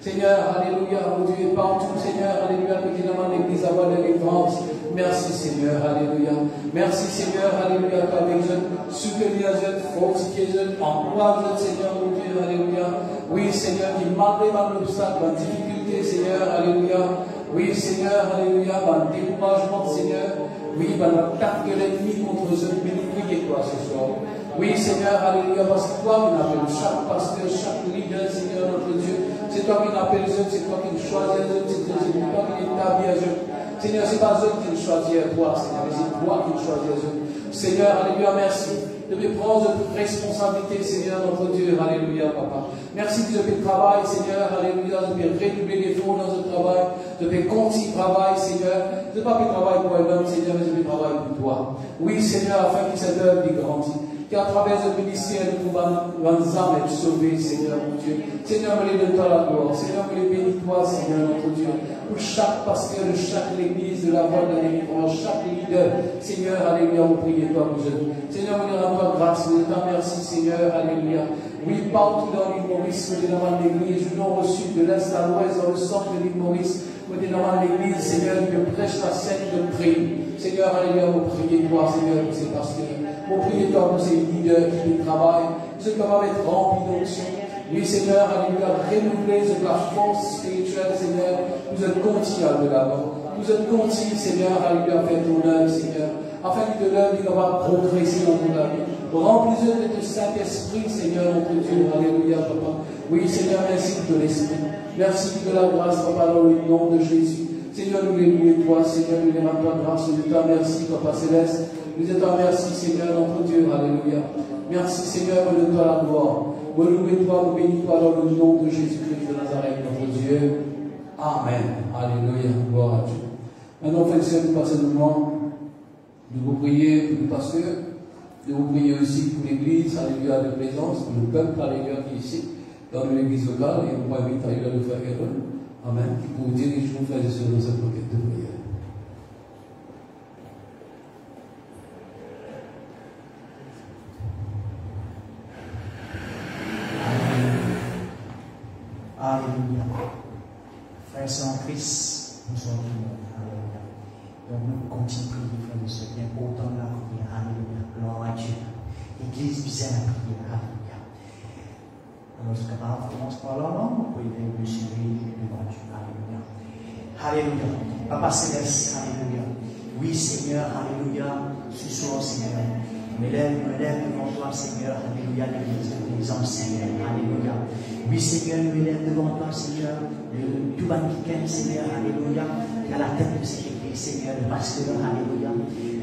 Seigneur, alléluia, mon Dieu, partout, Seigneur, alléluia, quotidiennement, l'église avoir de délivrance. Merci, Seigneur, alléluia. Merci, Seigneur, alléluia, qu'avec eux, soutenir eux, fortifier eux, encourager eux, Seigneur, mon Dieu, alléluia. Oui, Seigneur, qui malgré l'obstacle, la difficulté, Seigneur, alléluia. Oui, Seigneur, alléluia, par le découragement, Seigneur. Oui, par l'attaque de l'ennemi contre eux, mais nous prions toi ce soir. Oui, Seigneur, alléluia, parce que toi, tu appelles chaque pasteur, chaque leader, Seigneur, notre Dieu. C'est toi qui appelles eux, c'est toi qui choisis eux, c'est toi qui établis eux. Seigneur, ce n'est pas eux qui choisissent toi, Seigneur, mais c'est toi qui choisis eux. Seigneur, alléluia, merci de me prendre toute responsabilité, Seigneur, notre Dieu, alléluia, Papa. Merci de ce travail, Seigneur, alléluia, de me redoubler d'efforts dans ce travail, de me continuer travail, Seigneur. Je ne pas que travail pour un homme, Seigneur, mais je travail pour toi. Oui, Seigneur, afin que cette œuvre grandisse. Qu'à travers le ministère, nous pouvons âmes être sauvées, Seigneur, mon Dieu. Seigneur, me les donne-toi la gloire. Seigneur, me les bénis-toi, Seigneur, notre Dieu. Pour chaque pasteur de chaque église, de la voie de la délivrance, chaque leader, Seigneur, alléluia, vous priez toi pour eux. Seigneur, vous nous rendons grâce, nous te merci, Seigneur, alléluia. Oui, partout dans l'île Maurice, nous devant l'église, nous avons reçu de l'est à l'ouest, dans le centre de l'île Maurice, nous devant l'église, Seigneur, que prêche la scène de prier. Seigneur, alléluia, vous priez toi, Seigneur, pour ces pasteurs. Vous priez toi pour ces leaders qui travaillent, ceux qui doivent être remplis d'onction. Oui, Seigneur, alléluia, renouveler de la force spirituelle, Seigneur, nous êtes continus de l'avant. Nous êtes continus, Seigneur, alléluia, à faire ton œuvre, Seigneur, afin que l'œuvre va progresser dans ton œuvre. Remplis-eux de ton Saint-Esprit, Seigneur, notre Dieu, alléluia, Papa. Oui, Seigneur, merci de l'Esprit. Merci de la grâce, Papa, dans le nom de Jésus. Seigneur, nous les louons toi, Seigneur, nous les rendons toi grâce, nous te remercions, Papa Céleste. Nous te remercions, Seigneur, notre Dieu, alléluia. Merci, Seigneur, de toi la gloire. Nous louons toi, nous bénissons toi dans le nom de Jésus-Christ de Nazareth, notre Dieu. Amen. Alléluia. Gloire à Dieu. Maintenant, frères et sœurs, nous passons le moment de vous prier pour le pasteur, de vous prier aussi pour l'église, alléluia, de présence, pour le peuple, alléluia, qui est ici, dans l'église locale, et on va inviter, alléluia, le frère Aaron. Amen. Qui pour diriger nos frères et sœurs dans cette requête de prière. Alléluia. Frères et sœurs en Christ, nous sommes tous. Alléluia. Donc nous continuons à prier, frères et sœurs, bien autant la prière. Alléluia. Gloire à Dieu. Église bizarre à prier. Alléluia. Alors, ce que on commence par la langue, on peut y aller sur devant Dieu. Alléluia. Alléluia. Papa Céleste, alléluia. Oui, Seigneur, alléluia. Ce soir, Seigneur, me lève devant toi, Seigneur, alléluia, l'église de présence, Seigneur, alléluia. Oui, Seigneur, me lève devant toi, Seigneur, tout bas qui Seigneur, alléluia, qui a la tête de cette église, Seigneur, le pasteur, alléluia.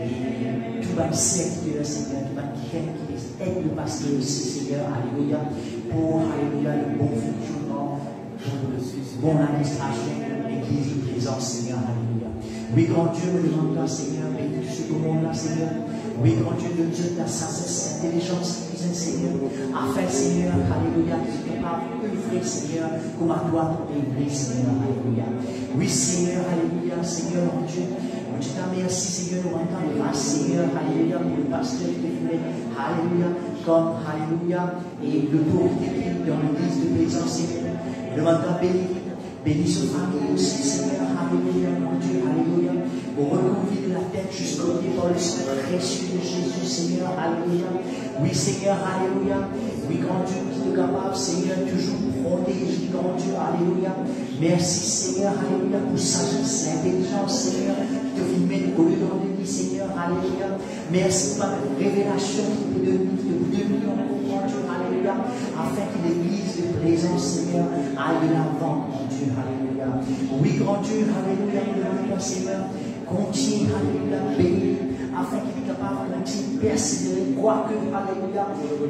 Et tout bas serviteur, Seigneur, tout bas qui aide le pasteur aussi, Seigneur, alléluia, pour, alléluia, le bon fonctionnement, pour bon administration de l'église de présence, Seigneur, alléluia. Oui, grand Dieu, me demande toi, Seigneur, bénis tout ce monde-là, Seigneur. Oui, grand Dieu de Dieu, ta sagesse, intelligence, Seigneur, afin, Seigneur, alléluia, que tu es capable d'œuvrer, Seigneur, comme à toi, ton église, Seigneur, alléluia. Oui, Seigneur, alléluia, Seigneur, mon Dieu, je te remercie, Seigneur, nous rendons grâce, Seigneur, alléluia, pour le pasteur qui est fait, alléluia, comme, alléluia, et l'autorité dans l'église de présence, Seigneur. Nous demandons bénis ce famille aussi, Seigneur, alléluia, mon Dieu, alléluia, pour recouvrir de la tête jusqu'au pied par le sang précieux de Jésus, Seigneur, alléluia. Oui, Seigneur, alléluia. Oui, grand Dieu, qui est capable, Seigneur, toujours protéger, grand Dieu, alléluia. Merci, Seigneur, alléluia, pour sagesse, l'intelligence, Seigneur, qui te filme au lieu de vie, Seigneur, alléluia. Merci pour la révélation qui peut devenir grand Dieu, alléluia, afin que l'église de présence, Seigneur, aille de l'avant, grand Dieu, alléluia. Oui, grand Dieu, alléluia, nous Seigneur, continue, alléluia, béni, afin qu'il soit capable de continuer à persévérer, quoique, alléluia,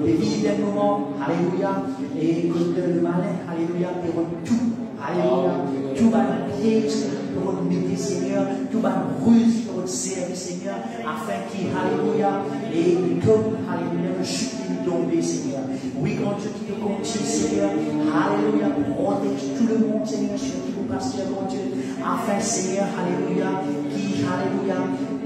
les vies des moments, alléluia, et que le malin, alléluia, et tout, alléluia, tout va nous piège, pour nous mettre, Seigneur, tout va nous ruse, pour nous servir, Seigneur, afin qu'il, alléluia, et comme, alléluia, le chute nous tombe, Seigneur. Oui, grand Dieu, qui te continue, Seigneur, alléluia, protège tout le monde, Seigneur, sur qui vous passez, mon Dieu, afin, Seigneur, alléluia, qui, alléluia,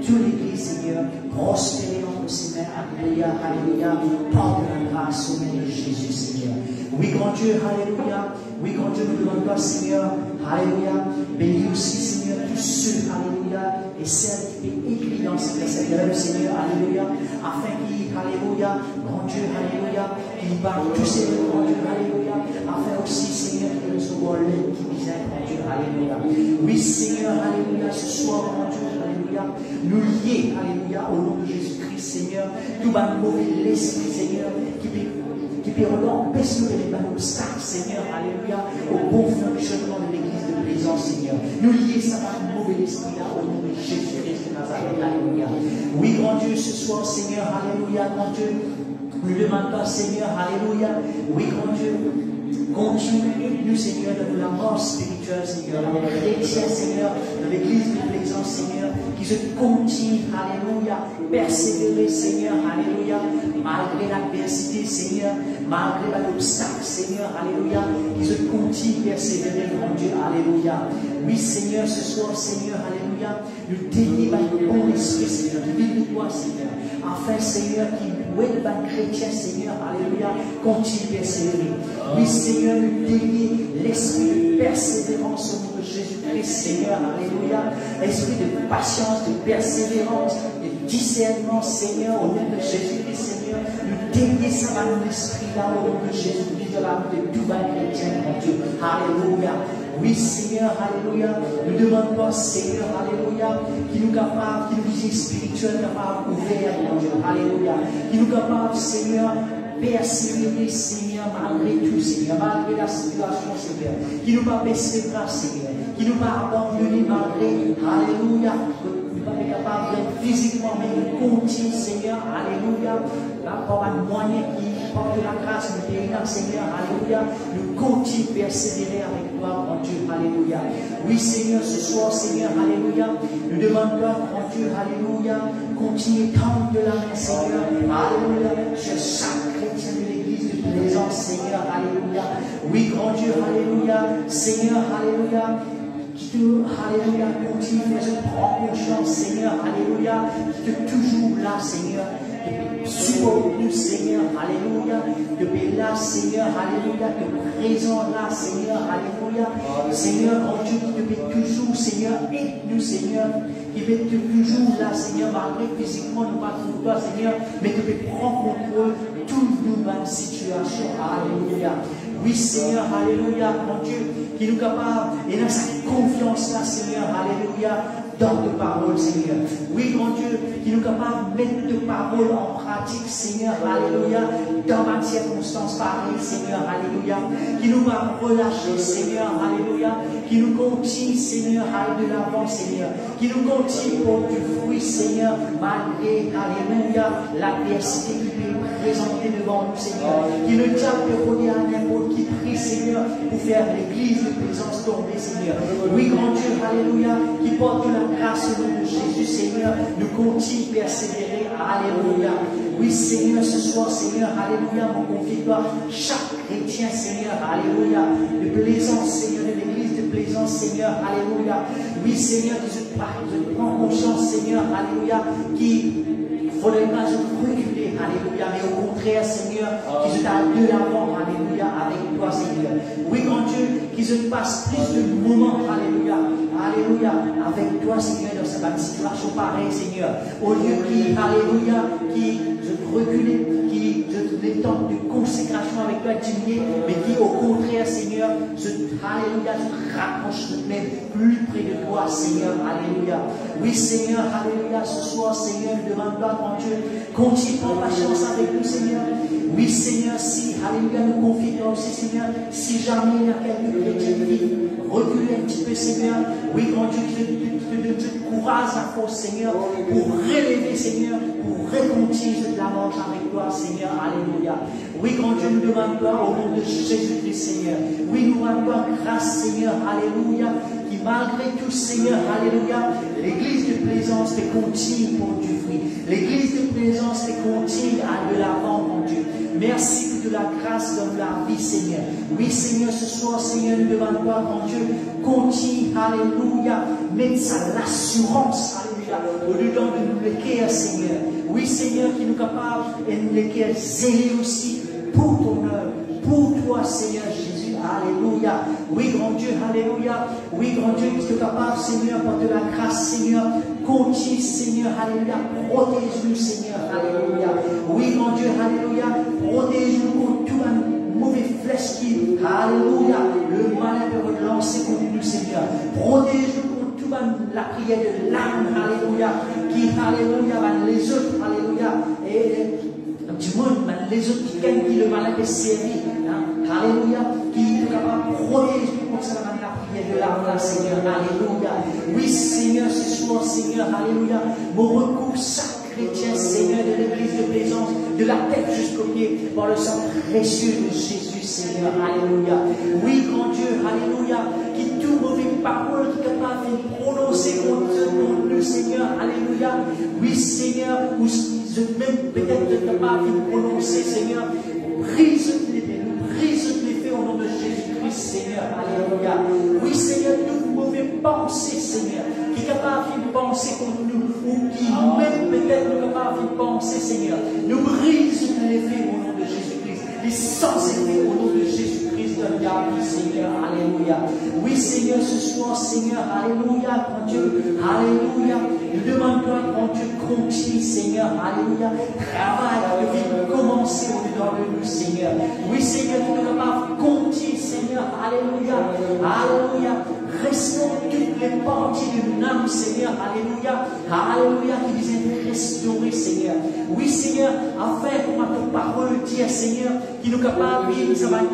toute l'Église, Seigneur, prospérer entre ses mains. Alléluia, alléluia. Porte la grâce au nom de Jésus, Seigneur. Oui, grand Dieu, alléluia. Oui, grand Dieu, nous demandons toi, Seigneur, alléluia. Bénis aussi, Seigneur, tous ceux, alléluia, et celles qui peuvent écrire dans cette Seigneur, alléluia, afin qu'il, alléluia, grand Dieu, alléluia, qu'il parle tous ces mots, grand Dieu, alléluia, afin aussi, Seigneur, que nous soyons l'aide qui disait, grand Dieu, alléluia. Oui, Seigneur, alléluia, ce soir, grand Dieu, alléluia, nous lier, alléluia, au nom de Jésus-Christ, Seigneur, tout va mauvais l'esprit, Seigneur, qui peut empêcher les obstacles, Seigneur, alléluia, au bon fonctionnement de l'église de Plaisance, Seigneur. Nous lier ça par un mauvais esprit là, au nom de Jésus-Christ de Nazareth, alléluia. Oui, grand Dieu, ce soir, Seigneur, alléluia, grand Dieu, nous demandons, Seigneur, alléluia, oui, grand Dieu, continue, nous, Seigneur, de la mort spirituelle, Seigneur, dans les chrétiens, Seigneur, dans l'église de Plaisance, Seigneur, qui se continue, alléluia, persévérer, Seigneur, alléluia, malgré l'adversité, Seigneur, malgré l'obstacle, Seigneur, alléluia, qui se continue, persévérer, mon Dieu, alléluia. Oui, Seigneur, ce soir, Seigneur, alléluia, nous délivre le bon esprit, Seigneur, délivre-toi, Seigneur, afin, Seigneur, qui ouais, le chrétien, Seigneur, alléluia, continue, persévérer. Oui, Seigneur, nous délivre l'esprit de persévérance au nom de Jésus-Christ, Seigneur, alléluia, esprit de patience, de persévérance, de discernement, Seigneur, au nom de Jésus-Christ, Seigneur, nous délivre ça dans l'esprit là, au nom de Jésus-Christ, de la vie de tout chrétien, mon Dieu, alléluia. Oui, Seigneur, alléluia, nous demandons, Seigneur, alléluia, qui nous capable, qui nous disait spirituel, capable ouvert, mon Dieu, alléluia, qui nous capable, Seigneur, persévérer, Seigneur, malgré tout, Seigneur, malgré la situation, Seigneur, qui nous va persévérer, Seigneur, qui nous va abandonner malgré, alléluia, nous va être capable d'être physiquement, mais nous continue, Seigneur, alléluia, là, pour un moyen qui porte la grâce, nous bénissons, Seigneur, alléluia, nous continuons à persévérer avec toi, mon Dieu, alléluia. Oui, Seigneur, ce soir, Seigneur, alléluia, nous demandons, mon Dieu, alléluia, continue tant de la main, Seigneur, alléluia, sur chaque chrétien de l'église de Plaisance, Seigneur, alléluia. Oui, grand Dieu, alléluia, Seigneur, alléluia, qui te, alléluia, continue à se prendre confiance, Seigneur, alléluia, qui te toujours là, Seigneur, supporte-nous, Seigneur, alléluia, depuis là, Seigneur, alléluia, de présent là, Seigneur, alléluia, Seigneur, grand Dieu, qui te met toujours, Seigneur, aide-nous, Seigneur, qui met toujours là, Seigneur, malgré physiquement, nous pas pour toi, Seigneur, mais qui peut prendre contrôle de toute nouvelle situation, alléluia. Oui, Seigneur, alléluia, mon Dieu, qui nous capable, et dans cette confiance là, Seigneur, alléluia, dans tes paroles, Seigneur. Oui, grand Dieu, qui nous capable de mettre tes paroles en pratique, Seigneur, alléluia, dans ma circonstance pareille, Seigneur, alléluia, qui nous va relâcher, Seigneur, alléluia, qui nous continue, Seigneur, à aller de l'avant, Seigneur, qui nous continue pour du fruit, Seigneur, malgré, alléluia, l'adversité qui peut présenter devant nous, Seigneur, qui ne tient que redire à n'importe qui prie, Seigneur, pour faire l'église de Plaisance tomber, Seigneur. Oui, grand Dieu, alléluia, qui porte la grâce au nom de Jésus, Seigneur, nous continuons à persévérer, alléluia. Oui, Seigneur, ce soir, Seigneur, alléluia, mon confie-toi, chaque chrétien, Seigneur, alléluia, de Plaisance, Seigneur, de l'église de Plaisance, Seigneur, alléluia. Oui, Seigneur, que je prends conscience, Seigneur, alléluia, qui ne faudrait pas se reculer, alléluia, mais au contraire, Seigneur, qui se taille de l'avant, alléluia, avec toi, Seigneur. Oui, grand Dieu, qui se passe plus de moments, alléluia, alléluia, avec toi, Seigneur, dans cette situation pareille, Seigneur. Au lieu qui, alléluia, qui se recule, qui les temps de consécration avec toi, diminuer, mais qui, au contraire, Seigneur, alléluia, se rapproche même plus près de toi, Seigneur, alléluia. Oui, Seigneur, alléluia, ce soir, Seigneur, nous demandons, mon Dieu, continue ton patience avec nous, Seigneur. Oui, Seigneur, si, alléluia, nous confions aussi, Seigneur, si jamais il y a quelques chrétiens qui recule un petit peu, Seigneur, oui, mon Dieu, que tu courage à force, Seigneur, pour relever, Seigneur, pour recontinuer de la marche avec toi, Seigneur, alléluia. Oui, grand Dieu, nous demandons au nom de Jésus-Christ, Seigneur. Oui, nous demandons grâce, Seigneur, alléluia, qui malgré tout, Seigneur, alléluia, l'église de Plaisance te continue pour du fruit. L'église de Plaisance te continue à de l'avant, mon Dieu. Merci pour de la grâce dans la vie, Seigneur. Oui, Seigneur, ce soir, Seigneur, nous demandons, mon Dieu, continue, alléluia, mettre ça l'assurance, alléluia, alléluia, au-dedans de nous, le cœur, Seigneur. Oui, Seigneur, qui nous capable et nous les cœurs zélés aussi pour ton œuvre, pour toi, Seigneur Jésus. Alléluia. Oui, grand Dieu, alléluia. Oui, grand Dieu, qui est capable, Seigneur, par de la grâce, Seigneur. Continue, Seigneur, alléluia. Protège-nous, Seigneur, alléluia. Oui, grand Dieu, alléluia. Protège-nous contre tout un mauvais flèche qui, alléluia, le malin peut relancer contre nous, Seigneur. Protège-nous contre tout la prière de l'âme, alléluia, qui, alléluia, les autres, alléluia, et du monde, les autres qui le malin peut servir, alléluia, qui est capable de protéger contre la prière de l'âme, Seigneur, alléluia. Oui, Seigneur, ce soir, Seigneur, alléluia, mon recours chrétien, Seigneur, de l'église de Plaisance, de la tête jusqu'aux pieds, par le sang précieux de Jésus, Seigneur, alléluia. Oui, grand Dieu, alléluia, qui tout mauvais parole qui est capable de prononcer contre nous, Seigneur, alléluia. Oui, Seigneur, ou même peut-être capable de prononcer, Seigneur, brise-les faits au nom de Jésus-Christ, Seigneur, alléluia. Oui, Seigneur, nous mauvais pensées, Seigneur, qui est capable de penser contre nous, ou qui même peut-être nous capable de penser, Seigneur, nous brise les faits au nom de Jésus-Christ, les sans effets au nom de Jésus-Christ de diable, Seigneur, alléluia. Oui, Seigneur, ce soir, Seigneur, alléluia, grand Dieu, alléluia. Nous demandons, grand Dieu, continue, Seigneur, alléluia. Travail de vie, commencer au-dedans de nous, Seigneur. Oui, Seigneur, nous sommes capables, continue, Seigneur, alléluia, alléluia. Restons toutes les parties de l'âme, Seigneur, alléluia, alléluia, qui disent restaurer, Seigneur. Oui, Seigneur, afin que ta parole dire, Seigneur, qui nous capable de vivre, ça va être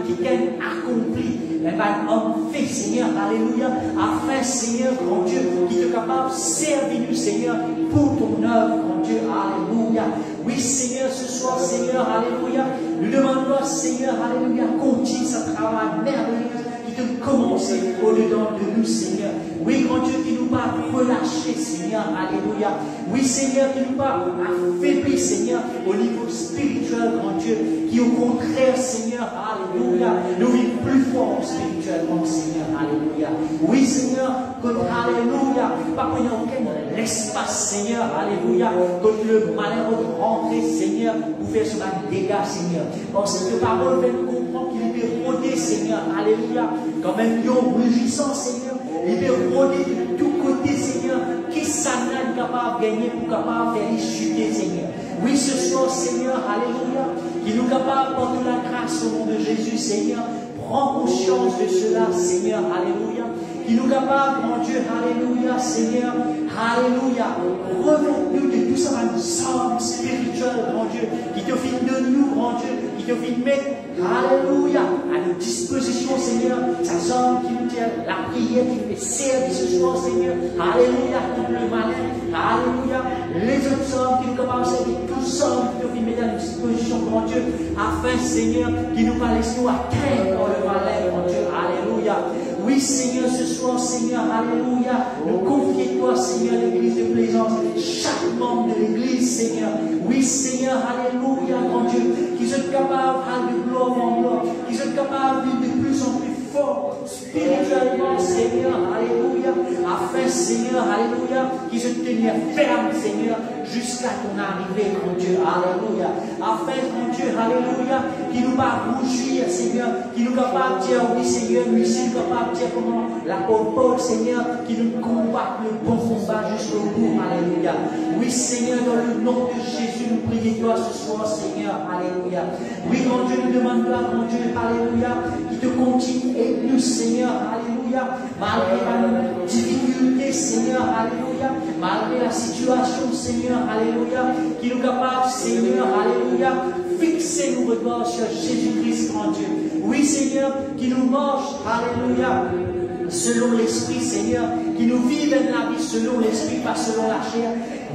accompli. Mais par homme fait, Seigneur, alléluia, afin, Seigneur, grand Dieu, qui est capable de servir nous, Seigneur, pour ton œuvre, grand Dieu, alléluia. Oui, Seigneur, ce soir, Seigneur, alléluia, nous demandons, Seigneur, alléluia, continue ce travail merveilleux qui te commence au-dedans de nous, Seigneur. Oui, grand Dieu, qui nous pas relâcher, Seigneur, alléluia. Oui, Seigneur, qui nous pas affaiblir, Seigneur, au niveau spirituel, grand Dieu, qui au contraire, Seigneur, alléluia, nous vivons plus fort spirituellement, Seigneur, alléluia. Oui, Seigneur, contre, alléluia, pas qu'on ait aucun espace, Seigneur, alléluia, contre le malheur de rentrer, Seigneur, pour faire ce dégât, Seigneur. Parce que ta parole fait nous comprendre qu'il est rodé, Seigneur, alléluia, quand même, nous rugissant, Seigneur, il est rodé de tous côtés, Seigneur, qui s'en est capable de gagner pour capable de faire chuter, Seigneur. Oui, ce soir, Seigneur, alléluia, qui nous capable de porter la grâce au nom de Jésus, Seigneur. Prends conscience de cela, Seigneur, alléluia. Qui nous capable, mon Dieu, alléluia, Seigneur, alléluia. Revêt-nous de tout ça, un sang spirituel, mon Dieu, qui te fait de nous, mon Dieu, qui te fait mettre, alléluia, à nos dispositions, Seigneur, sa somme qui nous tient, la prière qui nous fait servir ce soir, Seigneur, alléluia, tout le malin, alléluia, les autres sommes qui nous capables de servir, tous sommes qui te fait mettre à nos dispositions, mon Dieu, afin, Seigneur, qui nous pas laisser atteindre par le malin, mon Dieu, alléluia. Oui, Seigneur, ce soir, Seigneur, alléluia, nous confions-toi, Seigneur, l'église de Plaisance, chaque membre de l'église, Seigneur. Oui, Seigneur, alléluia, mon Dieu, qui sont capables de gloire en gloire, qui sont capables de plus en plus fort, spirituellement, Seigneur, alléluia, afin, Seigneur, alléluia, qui se tenir ferme, Seigneur, jusqu'à ton arrivée, mon Dieu, alléluia, afin, mon Dieu, alléluia, qui nous va rougir, Seigneur, qui nous capable de dire, oui, Seigneur, nous sommes capables de dire comment l'apôtre Paul, Seigneur, qui nous combat le bon combat jusqu'au bout, alléluia. Oui, Seigneur, dans le nom de Jésus, nous prions toi ce soir, Seigneur, alléluia. Oui, mon Dieu, nous demandons toi, mon Dieu, alléluia, qui te continue et nous, Seigneur, alléluia, malgré la difficulté, Seigneur, alléluia, malgré la situation, Seigneur, alléluia, qui nous capable, Seigneur, alléluia, fixer nos regards sur Jésus-Christ, grand Dieu. Oui, Seigneur, qui nous marche, alléluia, selon l'esprit, Seigneur, qui nous vive la vie selon l'esprit, pas selon la chair.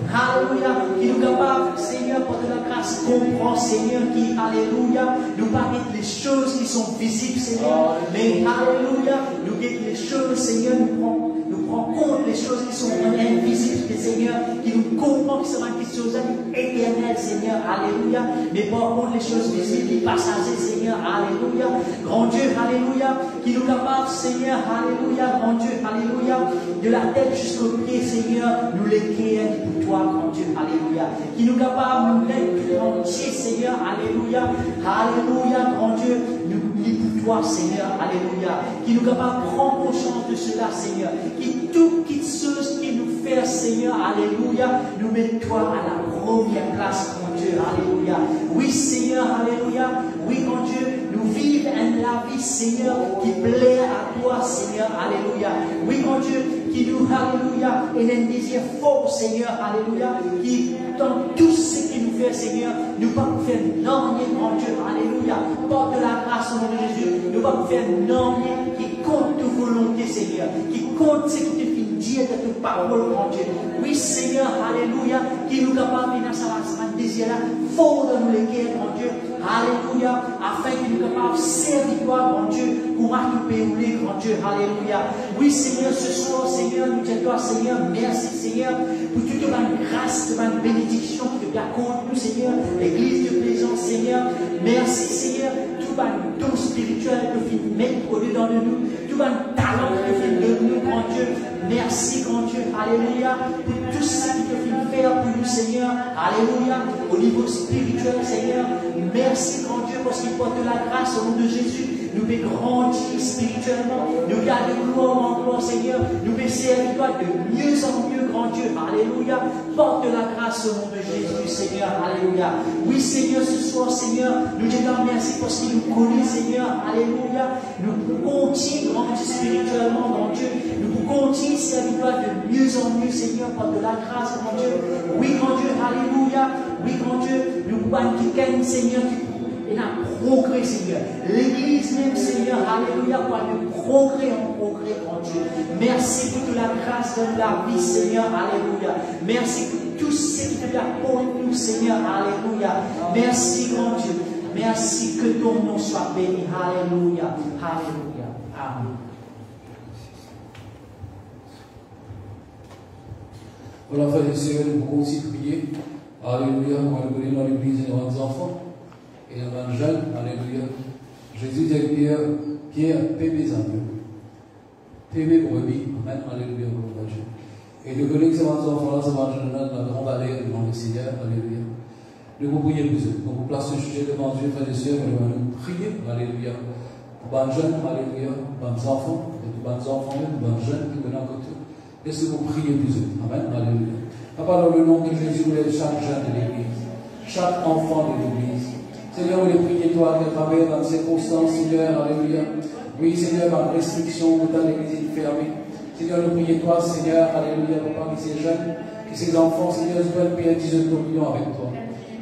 Alléluia, qui nous capable, Seigneur, pour de la grâce, comprend, Seigneur, qui, alléluia, nous parle les choses qui sont visibles, Seigneur, mais alléluia, nous guette les choses, Seigneur, nous prend compte des choses qui sont invisibles, Seigneur, qui nous comprend qui sont des choses éternelles, Seigneur, alléluia, mais par contre les choses visibles, les passagers, Seigneur, alléluia, grand Dieu, alléluia, qui nous capable, Seigneur, alléluia, grand Dieu, alléluia, de la tête jusqu'au pied, Seigneur, nous les créons pour toi, grand Dieu, alléluia, qui nous capable de nous mettre tout entier, Seigneur, alléluia, alléluia, grand Dieu, nous pour toi, Seigneur, alléluia, qui nous capable de prendre conscience de cela, Seigneur, qui tout quitte chose qui nous fait, Seigneur, alléluia, nous met toi à la première place, grand Dieu, alléluia, oui, Seigneur, alléluia, oui, grand Dieu, nous vivons la vie, Seigneur, qui plaît à toi, Seigneur, alléluia, oui, grand Dieu, qui nous, alléluia, et un désir fort, Seigneur, alléluia, qui, dans tout ce qui nous fait, Seigneur, nous pas nous faire non, grand Dieu, alléluia, porte de la grâce au nom de Jésus, nous pas nous faire non, qui compte ta volonté, Seigneur, qui compte ce qui te fait dire de ta parole, grand Dieu, oui, Seigneur, alléluia, qui nous capable de faire un désir là, fort de nous les cœurs, grand Dieu, alléluia, afin qu'il nous capable de servir toi, grand Dieu, pour accompagner, grand Dieu, alléluia, oui, Seigneur, ce soir, Seigneur, nous disons toi, Seigneur, merci, Seigneur, pour toute la grâce, toute la bénédiction qui te accorde, nous, Seigneur, l'église de plaisance, Seigneur, merci, Seigneur, tout le don spirituel que tu mets au-dedans de nous, tout le talent que tu fais de nous, grand Dieu, merci, grand Dieu, alléluia, pour tout ce que tu fais faire pour nous, Seigneur, alléluia, au niveau spirituel, Seigneur, merci, grand Dieu, parce qu'il porte la grâce au nom de Jésus. Nous pouvons grandir spirituellement, nous garder gloire en gloire, Seigneur, nous pouvons servir toi de mieux en mieux, grand Dieu, alléluia, porte la grâce au nom de Jésus, Seigneur, alléluia, oui, Seigneur, ce soir, Seigneur, nous te remercions parce qu'il nous connaît, Seigneur, alléluia, nous pouvons continuer grandir spirituellement, grand Dieu, nous pouvons continuer servir toi de mieux en mieux, Seigneur, porte la grâce, grand Dieu, oui, grand Dieu, alléluia, oui, grand Dieu, nous pouvons quitter, Seigneur, et un progrès, Seigneur. L'Église même, Seigneur, alléluia, pour le progrès en progrès, grand Dieu. Merci pour toute la grâce de la vie, Seigneur, alléluia. Merci pour tout ce qui te pour nous, Seigneur, alléluia. Merci, grand Dieu. Merci que ton nom soit béni, alléluia, alléluia, amen. Voilà, frères et sœurs, nous pouvons aussi prier. Alléluia, on va le donner dans l'église des grands enfants. Et un jeune, alléluia. Jésus dit à Pierre, paie mes agneaux. Paie mes brebis. Amen, alléluia, gloire à Dieu. Et nous connaissons que ces enfants-là, ces jeunes-là, dans la grande allée devant le Seigneur, alléluia. Nous vous prions plus eux. Donc, vous placez ce sujet devant Dieu, frères et sœurs, et nous allons prier, alléluia. Pour les jeunes, alléluia, pour les enfants, et pour les enfants même, pour les jeunes qui viennent à côté. Laissez-vous prier plus eux. Amen, alléluia. Papa, dans le nom de Jésus, vous êtes chaque jeune de l'Église, chaque enfant de l'Église. Seigneur, on les prie, toi, qu'à travers dans ces circonstances, Seigneur, alléluia. Oui, Seigneur, par restriction, dans l'église fermée. Seigneur, nous prions, toi, Seigneur, alléluia, papa, qui ces jeunes, qui ces enfants, Seigneur, se veulent payer 10 de communion avec toi.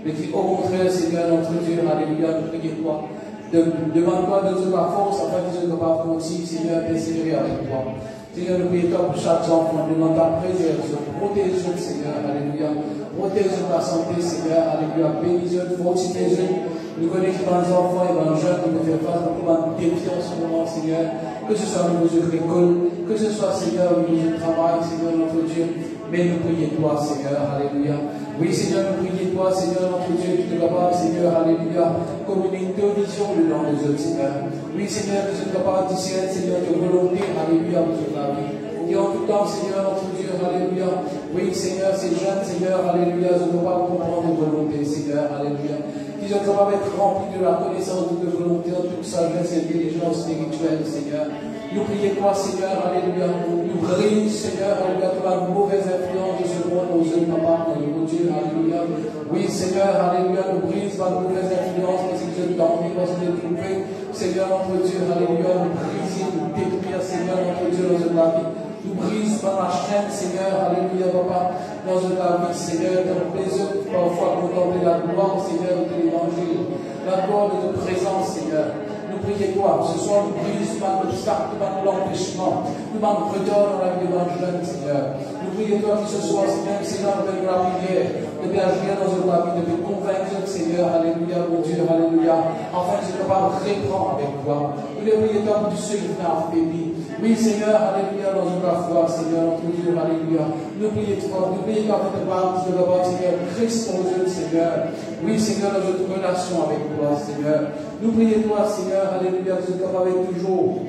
Mais qui, au contraire, Seigneur, notre Dieu, alléluia, nous prions, toi. Demande-toi de ta force, afin qu'ils ne soient pas continuer, Seigneur, persévérer avec toi. Seigneur, nous prions, toi, pour chaque enfant, demande ta préservation, protège-le, Seigneur, alléluia. Protège la santé, Seigneur, alléluia, bénis-le, fortifie-le. Nous connaissons les enfants et les jeunes qui nous font face à un défi en ce moment, Seigneur. Que ce soit au niveau de l'école, que ce soit, Seigneur, au niveau du travail, Seigneur, notre Dieu. Mais nous prions toi, Seigneur, alléluia. Oui, Seigneur, nous prions toi, Seigneur, notre Dieu, qui est capable, Seigneur, alléluia, comme une vision le nom des autres, Seigneur. Oui, Seigneur, nous sommes capables de discerner, Seigneur, de volonté, alléluia, pour la vie. Et en tout temps, Seigneur, notre Dieu, alléluia. Oui, Seigneur, ces jeunes, Seigneur, alléluia, je ne veux pas comprendre de volonté, Seigneur, alléluia. Qu'ils soient capables d'être remplis de la connaissance de volonté, en toute sagesse et intelligence spirituelle, Seigneur. Nous prions toi, Seigneur, alléluia. Nous brise, Seigneur, alléluia, toute la mauvaise influence de ce monde, nos yeux, papa, mon Dieu, alléluia. Oui, Seigneur, alléluia, nous brise par la mauvaise influence, parce qu'ils sont dormis, parce qu'ils sont trouvés. Seigneur, notre Dieu, alléluia, nous brise, nous détruire, Seigneur, notre Dieu, dans la vie. Nous brise par la chaîne, Seigneur, alléluia, papa, dans la vie, Seigneur, dans le plaisir, parfois contempler la gloire, Seigneur, de l'évangile, la gloire de notre présence, Seigneur. Nous prions toi, ce soir, nous brise par l'obstacle, par l'empêchement, nous par le retard dans la vie de notre jeune, Seigneur. Nous prions toi que ce soir, Seigneur, de la prière, de agir dans la vie, de convaincre, Seigneur, alléluia, mon Dieu, alléluia, afin que je ne pas reprendre avec toi. Nous prions toi pour tous ceux qui viennent à baby. Oui, Seigneur, alléluia, dans notre foi, Seigneur, notre Dieu, alléluia. Nous prions toi, Seigneur, Christ pour nous, Seigneur. Oui, Seigneur, dans notre relation avec toi, Seigneur. Nous prions toi, Seigneur, alléluia, que nous sommes avec toujours.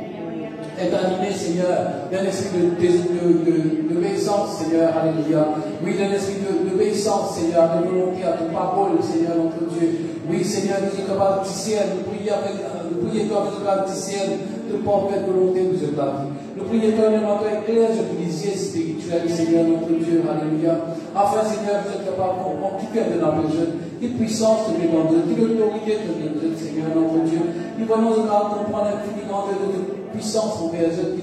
Être animé, Seigneur, d'un esprit d'obéissance, Seigneur, alléluia. Oui, d'un esprit d'obéissance, Seigneur, de volonté à ta parole, Seigneur, notre Dieu. Oui, Seigneur, nous sommes capables du ciel, nous prions toi, nous sommes capables du ciel, de porter volonté, nous sommes capables. Nous prions toi, nous éclaire, je te disais, spirituel, Seigneur, notre Dieu, alléluia. Afin, Seigneur, vous êtes capable, en tout cas de la besoin, qui puissance de l'évangile, qui l'autorité de notre Seigneur, notre Dieu. Nous venons de comprendre infiniment de puissance envers eux,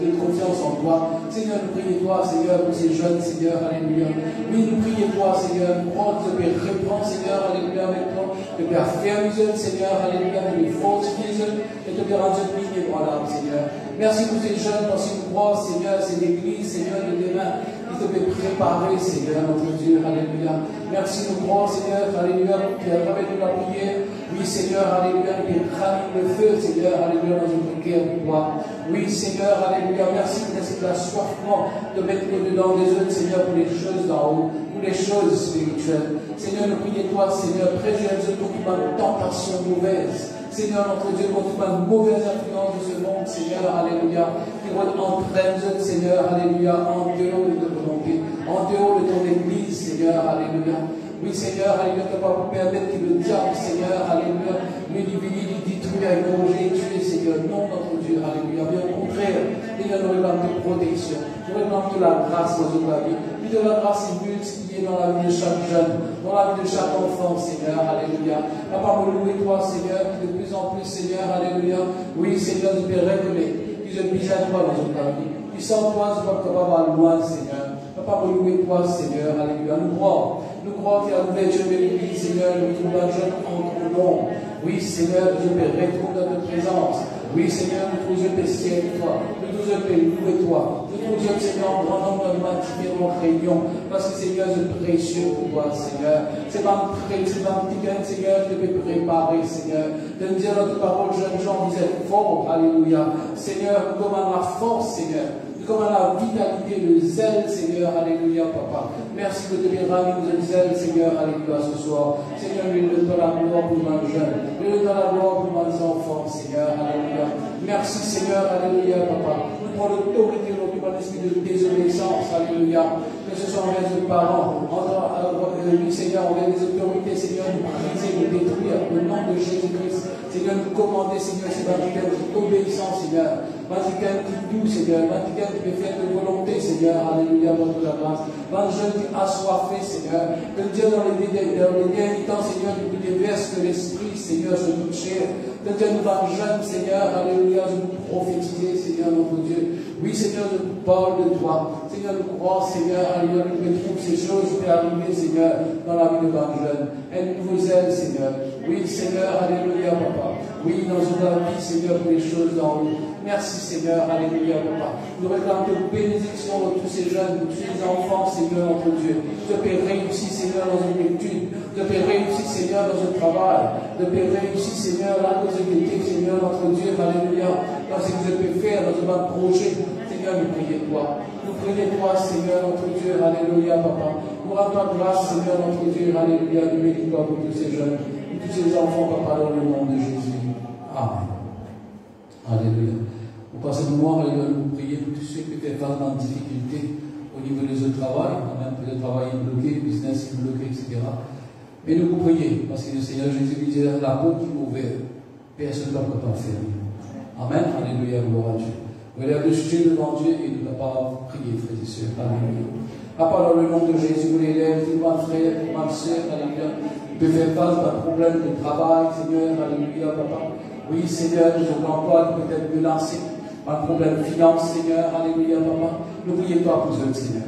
de confiance en toi. Seigneur, nous prions toi, Seigneur, pour ces jeunes, Seigneur, alléluia. Oui, nous prions toi, Seigneur, nous croyons que tu peux reprendre, Seigneur, alléluia, avec toi. Tu peux affermir, Seigneur, alléluia, de les fortifier, et te peux rendre ligne et voilà, Seigneur. Merci pour ces jeunes, parce que nous croyons, Seigneur, c'est l'église, Seigneur, de demain, qui te peut préparer, Seigneur, notre Dieu, alléluia. Merci, nous croyons, Seigneur, alléluia, qui a travers de la prière. Oui, Seigneur, alléluia, qui rallume le feu, Seigneur, alléluia, dans notre cœur pour toi. Oui, Seigneur, alléluia, merci pour cet assoiffement de mettre au-dedans des autres, Seigneur, pour les choses d'en haut, pour les choses spirituelles. Seigneur, nous prions toi, Seigneur, préserve contre une tentation mauvaise. Seigneur, notre Dieu, contre une mauvaise influence de ce monde, Seigneur, alléluia, qui entraîne, Seigneur, alléluia, en dehors de ta volonté, en dehors de ton église, Seigneur, alléluia. Oui, Seigneur, alléluia, tu vas vous permettre que le diable, Seigneur, alléluia, lui divine, lui détruire, égorger, tuer, Seigneur. Non, notre Dieu, alléluia. Bien au contraire, Seigneur, nous réclame de protection, nous réclame de la grâce dans notre vie. Puis de la grâce est multipliée dans la vie de chaque jeune, dans la vie de chaque enfant, Seigneur, alléluia. Papa, vous louez toi, Seigneur, qui de plus en plus, Seigneur, alléluia. Oui, Seigneur, nous peux révéler, qui se bise à toi dans notre vie. Puis sans toi, nous ne pouvons pas aller loin, Seigneur. Papa, vous louez toi, Seigneur, alléluia. Nous croyons qu'il y a l'ouverture de l'église, Seigneur, nous trouvons un jeune entre nous. Oui, Seigneur, Dieu peut retrouver dans notre présence. Oui, Seigneur, nous trouvons un ciel de toi. Nous trouvons un louer toi. Nous trouvons, Seigneur, en grand nombre de différentes réunions. Parce que, Seigneur, c'est précieux pour toi, Seigneur. C'est pas un petit gain, Seigneur, je peux préparer, Seigneur. De nous dire notre parole, jeunes gens, vous êtes forts, alléluia. Seigneur, nous commande la force, Seigneur. Comme la vitalité, le zèle, Seigneur, alléluia, papa. Merci de te ramener nous zèle, Seigneur, alléluia, ce soir. Seigneur, lui donne la gloire pour ma jeune, lui donne la gloire pour mes enfants, Seigneur, alléluia. Merci, Seigneur, alléluia, papa. Nous prenons l'autorité, notre esprit de désobéissance, alléluia. Que ce soit envers nos parents, lui, Seigneur, envers les autorités, Seigneur, nous briser, nous détruire, au nom de Jésus-Christ. Seigneur, nous commander, Seigneur, c'est obéissant, Seigneur. Vatican qui doux, Seigneur. Vatican qui peut faire de volonté, Seigneur. Alléluia, pour toute la grâce. Vatican qui assoiffé, Seigneur. Que Dieu, dans les derniers temps, Seigneur, nous déverse de l'esprit, Seigneur, sur notre chair. Que Dieu nous va jeune, Seigneur. Alléluia, je nous prophétiser, Seigneur, notre Dieu. Oui, Seigneur, je nous parle de toi. Seigneur, nous crois, Seigneur. Alléluia, nous retrouvons ces choses qui peuvent arriver, Seigneur, dans la vie de nos jeunes. Un nouveau zèle, Seigneur. Oui, Seigneur, alléluia, papa. Oui, dans notre vie, Seigneur, pour les choses d'en haut. Merci, Seigneur, alléluia, papa. Nous réclamons de bénédiction de tous ces jeunes, de tous ces enfants, Seigneur, notre Dieu. De paix réussir, Seigneur, dans une étude. De paix réussir, Seigneur, dans un travail. De paix réussir, Seigneur, dans nos activités, Seigneur, notre Dieu, alléluia. Dans ce que je peux faire, dans un projet. Seigneur, nous prions toi. Nous prions toi, Seigneur, notre Dieu, alléluia, papa. Nous rendons grâce, Seigneur, notre Dieu, alléluia. Nous bénissons toi pour tous ces jeunes, pour tous ces enfants, papa, dans le nom de Jésus. Amen. Alléluia. Nous passons le moment, nous prier pour tous ceux qui étaient vraiment en difficulté au niveau de leur travail, même que le travail est bloqué, le business est bloqué, etc. Mais nous vous prions, parce que le Seigneur Jésus lui dit la porte qui est ouverte, personne ne peut pas fermer. Amen. Alléluia, gloire à Dieu. Nous allons Dieu devant Dieu et nous allons prier, frères et sœurs. Alléluia. Papa, dans le nom de Jésus, vous les lèvez, tout ma frère, ma sœur, alléluia. Il peut faire face à un problème de travail, Seigneur, alléluia, papa. Oui, Seigneur, nous avons l'emploi qui peut être menacé. Un problème de finance, Seigneur, alléluia, papa. Nous prions toi pour eux, Seigneur.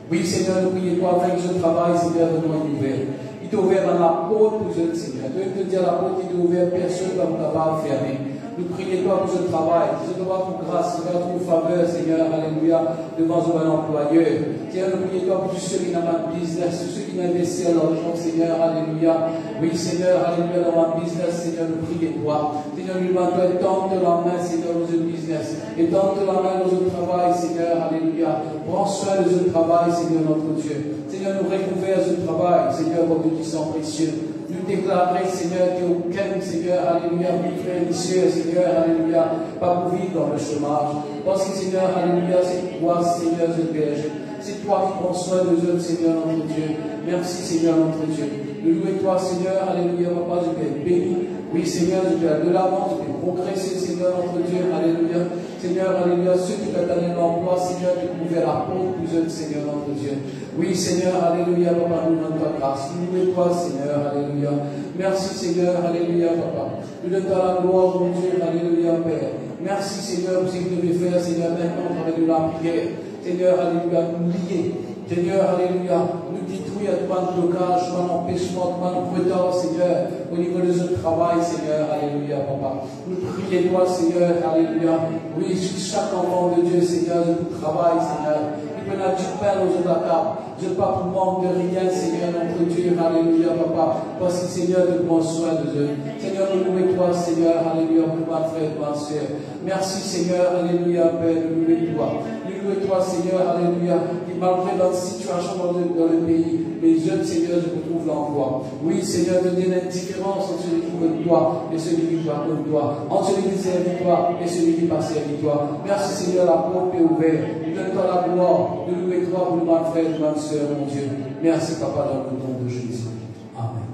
Oui, Seigneur, nous prions toi afin que ce travail, Seigneur, de nous est ouvert. Il est ouvert dans la porte pour eux, Seigneur. Dieu te dit à la porte, il est ouvert, personne ne va vous faire fermer. Nous prions toi pour ce travail. Je te demande pour grâce, pour faveur, Seigneur, alléluia, devant un employeur. Seigneur, nous prions toi pour tous ceux qui n'ont pas de business, tous ceux qui ont investi à l'argent, Seigneur, alléluia. Oui, Seigneur, alléluia, dans ma business, Seigneur, nous prions toi. Seigneur, nous demandons toi, tente la main, Seigneur, dans un business. Et tente la main dans un travail, Seigneur, alléluia. Prends soin de ce travail, Seigneur, notre Dieu. Seigneur, nous récupère ce travail, Seigneur, comme nous qui sont précieux. Nous déclarer, Seigneur, qu'aucun, Seigneur, alléluia, mon frère et sœur, Seigneur, alléluia, pas pour vivre dans le chômage. Parce que, Seigneur, alléluia, c'est toi, Seigneur, je berger. C'est toi qui prends soin de nous, Seigneur, notre Dieu. Merci, Seigneur, notre Dieu. Nous louons toi, Seigneur, alléluia, papa, je vais être béni. Oui, Seigneur, je vais aller de l'avant, je vais progresser, Seigneur, notre Dieu, alléluia. Seigneur, alléluia, ceux qui veulent donner l'emploi, Seigneur, de trouver la porte pour eux, Seigneur, notre Dieu. Oui, Seigneur, alléluia, papa, nous rendons ta grâce. Nous louons toi, Seigneur, alléluia. Merci, Seigneur, alléluia, papa. Nous donnons la gloire, mon Dieu, alléluia, Père. Merci, Seigneur, pour ce que tu devais faire, Seigneur, maintenant, au travers de la prière. Seigneur, alléluia, nous lier. Seigneur, alléluia, nous détruire tout un blocage, tout un empêchement, tout un retard, Seigneur, au niveau de ce travail, Seigneur, alléluia, papa. Nous prions toi, Seigneur, alléluia. Oui, chaque enfant de Dieu, Seigneur, de tout travail, Seigneur. Il peut n'a du pain aux autres la table. Je ne pas pour manque de rien, Seigneur, notre Dieu, alléluia, papa. Parce que, Seigneur, te prends soin de eux. Seigneur, nous louons toi, Seigneur, alléluia, pour ma frère, ma soeur. Merci, Seigneur, alléluia, Père, nous louons toi. Nous louons toi, Seigneur, alléluia, qui malgré notre situation dans le pays, les jeunes, Seigneur, je retrouve l'emploi. Oui, Seigneur, donner l'indifférence entre celui qui veut toi et celui qui va contre toi, entre celui qui servit toi et celui qui passe servit toi. Merci, Seigneur, la porte est ouverte. Nous donne-toi la gloire. Nous louons toi pour ma frère, ma soeur, mon Dieu. Merci, Papa, dans le nom de Jésus. Amen.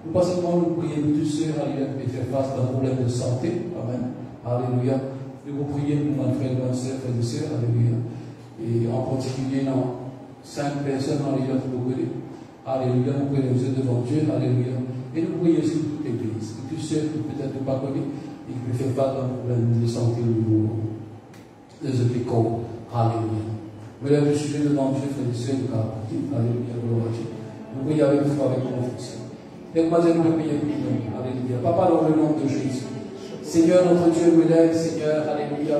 Nous passons nous prier pour tous ceux qui faire face à un problème de santé. Amen. Alléluia. Nous vous prions pour ma frère, ma soeur, frères et sœurs. Alléluia. Et en particulier, dans 5 personnes dans les gens que vous connaissez. Alléluia. Nous prions devant Dieu. Alléluia. Et nous prions aussi pour toute l'église. Tous ceux qui peut-être ne pas connaissent et qui peuvent faire face à un problème de santé au niveau des hôpitaux. Alléluia. Mais là, je suis devant Dieu, frères et sœurs, de Carapati. Alléluia, gloire à Dieu. Nous prions avec foi, avec confiance. Et moi, je nous prions pour nous. Alléluia. Papa, dans le nom de Jésus. Seigneur, notre Dieu, nous lève, Seigneur, alléluia.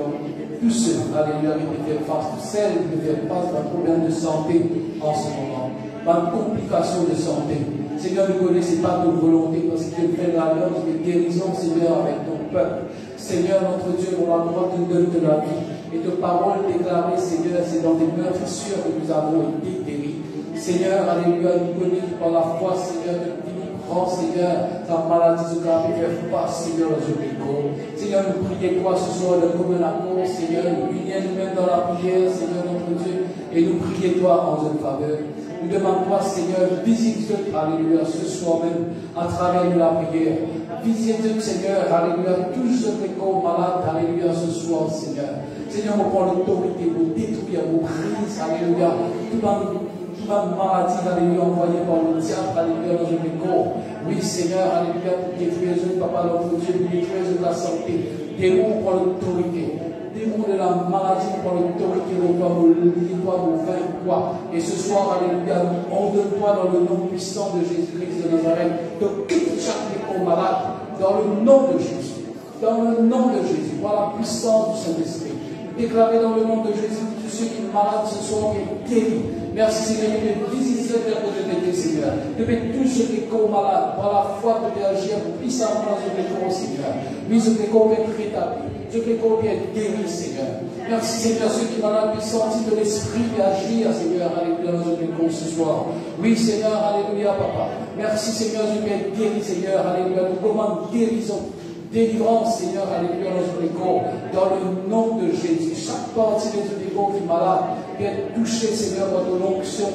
Tous ceux, alléluia, qui peuvent faire face, toutes celles qui peuvent faire face à un problème de santé en ce moment. Pas de complications de santé. Seigneur, nous connaissons pas de volonté parce que tu fais l'alliance de guérison, Seigneur, avec ton peuple. Seigneur, notre Dieu, on a le droit de donner de la vie. Et de paroles déclarées, Seigneur, c'est dans tes meurtrissures que nous avons été guéris. Seigneur, alléluia, nous connaissons par la foi, Seigneur, de prends, Seigneur, ta maladie de grave et fais face, Seigneur, aux hôpitaux. Seigneur, nous prions toi ce soir de commun accord, Seigneur, nous prions nous-mêmes dans la prière, Seigneur, notre Dieu, et nous prions toi en notre faveur. Nous demandons toi, Seigneur, visite, alléluia, ce soir même, à travers de la prière. Visite, Seigneur, alléluia, tous ceux qui sont malades, alléluia, ce soir, Seigneur. Seigneur, on prend l'autorité pour détruire vos crises, alléluia, toute maladie, alléluia, envoyée par le diable, alléluia, dans notre corps. Oui, Seigneur, alléluia, pour détruire les papa, notre Dieu, pour détruire la santé. Démon, pour l'autorité. Démon de la maladie, pour l'autorité, pour toi, pour vaincre toi. Et ce soir, alléluia, on donne-toi dans le nom puissant de Jésus-Christ de Nazareth, de quitter chaque démon malade, dans le nom de Jésus. Dans le nom de Jésus, par la puissance du Saint-Esprit. Déclaré dans le nom de Jésus, tous ceux qui sont malades ce soir, qui guéris. Merci Seigneur de visiter vers côté de tes Seigneur. De mettre tous ceux qui sont malades, par la foi de agir puissamment dans ce corps, Seigneur. Oui, ce corps est rétabli. Ce corps est guéri, Seigneur. Merci Seigneur, ceux qui sont malades, puissent sentir de l'esprit et agir, Seigneur, alléluia, dans ce corps ce soir. Oui, Seigneur, alléluia, Papa. Merci Seigneur, je vais guéri, Seigneur, alléluia. Nous commandons guérison. Délivrance, Seigneur, alléluia, dans notre corps, dans le nom de Jésus. Chaque partie de notre corps qui est malade, peut être touchée, Seigneur, par ton onction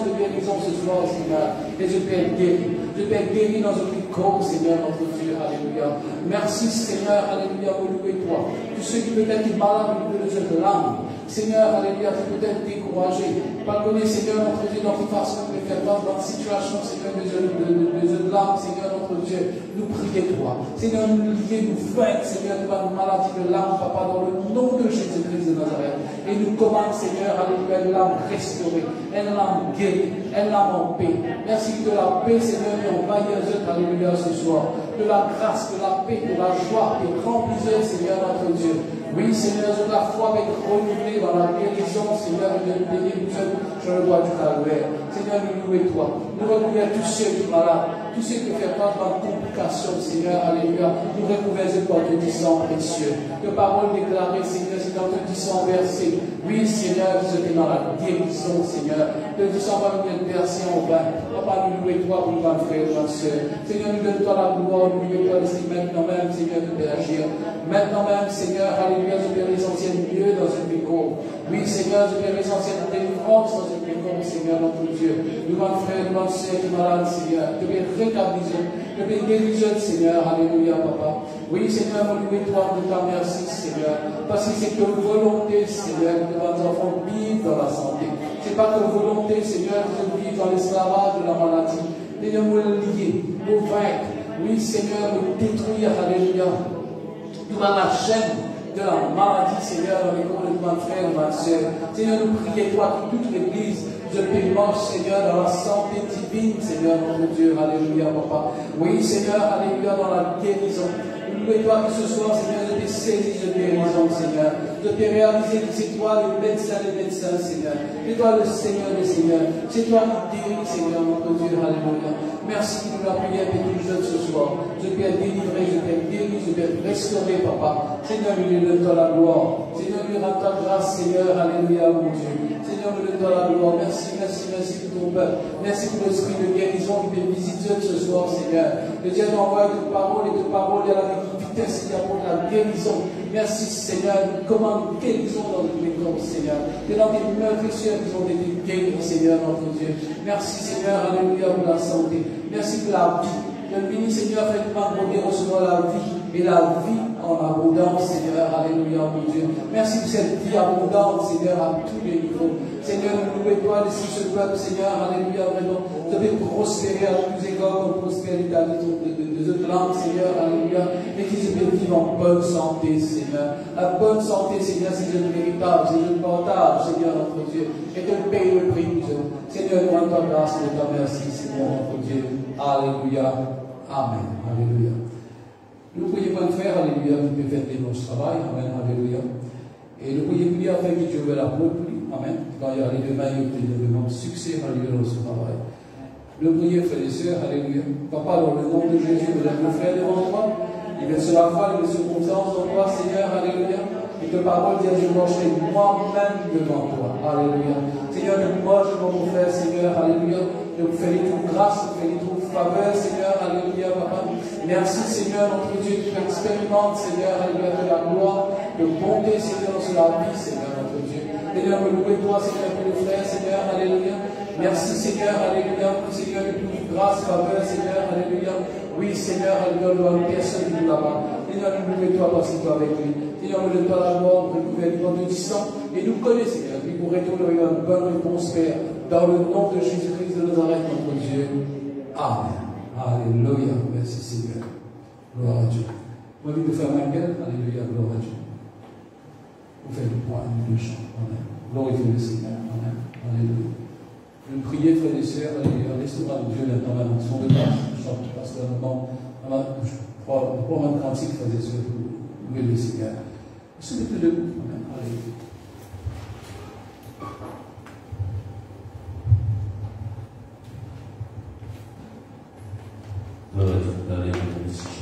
de guérison ce soir, Seigneur. Et je peux être guéri. Je peux être guéri dans notre corps, Seigneur, notre Dieu, alléluia. Merci, Seigneur, alléluia, pour louer toi. Tous ceux qui peut-être sont malades au niveau de cette langue, Seigneur, alléluia, qui peut être découragé. Pardonnez, Seigneur, notre Dieu, dans toute façon de faire face dans la situation, Seigneur, de cette langue, Seigneur, notre Dieu. Nous prions toi. Seigneur, nous lier, nous vaincre, Seigneur, de la maladie de l'âme, Papa, dans le nom de Jésus-Christ de Nazareth. Et nous commandons, Seigneur, alléluia, une âme restaurée, une âme guérie, une Elle l'âme en paix. Merci de la paix, Seigneur, qui envahit les autres, alléluia, ce soir. De la grâce, de la paix, de la joie, et remplissez, Seigneur, notre Dieu. Oui, Seigneur, je la foi avec renouvelée dans la guérison, Seigneur, de bénir je le vois du calvaire. Seigneur, nous louons toi. Nous recouvrons tous ceux qui sont malades, tous ceux qui font face à la complication, Seigneur, alléluia. Nous recouvrons par de sang précieux. De paroles déclarées, Seigneur, c'est dans le sang versé. Oui, Seigneur, je suis dans la guérison, Seigneur. Le sang va nous verser en vain. Papa, nous louons toi pour nos frères et nos soeurs. Seigneur, nous donnons toi la gloire, nous louons toi aussi maintenant même, Seigneur, de agir. Maintenant même, Seigneur, alléluia, je perds l'essentiel mieux dans ce micro. Oui, Seigneur, je perds l'essentiel délivrance dans ce micro, Seigneur, notre Dieu. Nous, mon frère, nous, mon soeur, qui est malade, Seigneur. Je vais rétablir, je vais guérir, Seigneur, alléluia, Papa. Oui, Seigneur, nous louons toi, nous t'en merci, Seigneur. Parce que c'est que volonté, Seigneur, que nos enfants vivent dans la santé. C'est pas que volonté, Seigneur, que nous vivons dans l'esclavage de la maladie. Seigneur, nous lier, nous vaincre. Oui, Seigneur, nous détruire, alléluia. Nous dans la chaîne de la maladie, Seigneur, dans les corps de ma frère, ma soeur. Seigneur, nous prions toi, toute l'église, de paiement, Seigneur, dans la santé divine, Seigneur, notre Dieu, alléluia, Papa. Oui, Seigneur, alléluia, dans la guérison. Nous louons toi que ce soir, Seigneur, je t'ai saisi de guérison, Seigneur. Je t'ai réalisé que c'est toi le médecin des médecins, Seigneur. C'est toi le Seigneur des Seigneurs. C'est toi qui guéris, Seigneur, notre Dieu, alléluia. Merci de la prière que nous donnes ce soir. Je t'ai délivré, je t'ai guéri, je t'ai restauré, Papa. Seigneur, nous lui donne la gloire. Seigneur, nous rends ta grâce, Seigneur, alléluia, mon Dieu. Seigneur, nous donne la gloire. Merci, merci, merci pour ton peuple. Merci pour l'esprit de guérison qui peut visiter ce soir, Seigneur. Que Dieu t'envoie tes paroles et tes paroles à la vitesse, Seigneur, pour la guérison. Merci, Seigneur. Nous commandons guérison dans tous les corps, Seigneur. Et dans tes meurtrisseurs qui ont été guéris, Seigneur, notre Dieu. Merci, Seigneur, alléluia, pour la santé. Merci pour la vie. Le béni, Seigneur, faites-moi recevoir la vie et la vie en abondance, Seigneur, alléluia, mon Dieu. Merci pour cette vie abondante, Seigneur, à tous les niveaux. Seigneur, nous louons toi, laissez ce peuple, Seigneur, alléluia, vraiment, de prospérer à tous égards, comme prospère l'État de notre langue, Seigneur, alléluia, et qu'ils se vivent en bonne santé, Seigneur. La bonne santé, Seigneur, c'est le véritable, c'est le partage, Seigneur, notre Dieu, et de payer le prix, nous. Seigneur, nous rendons ta grâce, nous ta merci, Seigneur, notre Dieu. Alléluia. Amen. Alléluia. Nous prions pour le frère, alléluia, qui peut faire notre travail. Amen. Alléluia. Et nous prions pour afin que Dieu veut la pour lui. Amen. Quand il y a les demain, il y a vraiment succès, alléluia, dans ce travail. Nous prions, frères et sœurs, alléluia. Papa, dans le nom de Jésus, nous lève le frère devant toi. Il veut se la foi, il veut se confiance en toi, Seigneur, alléluia. Et que parole dit, je marcherai moi-même devant toi. Alléluia. Seigneur, je marche devant mon frère, Seigneur, alléluia. Je vous fais les tours grâce, je vous fais les tours faveur, Seigneur, alléluia, Papa. Merci, Seigneur, notre Dieu, tu expérimentes, Seigneur, alléluia, de la gloire, de bonté, Seigneur, sur la vie, Seigneur, notre Dieu. Seigneur, me louer toi, Seigneur, pour le frère, Seigneur, alléluia. Merci, Seigneur, alléluia, pour Seigneur, de toute grâce, faveur, Seigneur, alléluia. Oui, Seigneur, alléluia, nous avons personne qui nous là-bas. Seigneur, nous louer toi parce que toi avec lui. Seigneur, nous donne toi la gloire, pour recouvrir le monde de sang. Et nous connaissons, Seigneur, puis pour retourner une bonne réponse, Père, dans le nom de Jésus-Christ de Nazareth, notre Dieu. Amen. Alléluia. Merci, Seigneur. Gloire à Dieu. Moi, je vais faire Michael. Alléluia. Gloire à Dieu. Vous faites le point de chant. Amen. Glorifiez le Seigneur. Amen. Alléluia. Je vais prier, frères et sœurs. Alléluia. Laissez-moi Dieu maintenant, maintenant. Son de grâce. Je chante parce que maintenant, je crois, pour un cantique, frères et sœurs, vous louez le Seigneur. Soyez tous debout. Amen. Alléluia. Alléluia. Merci.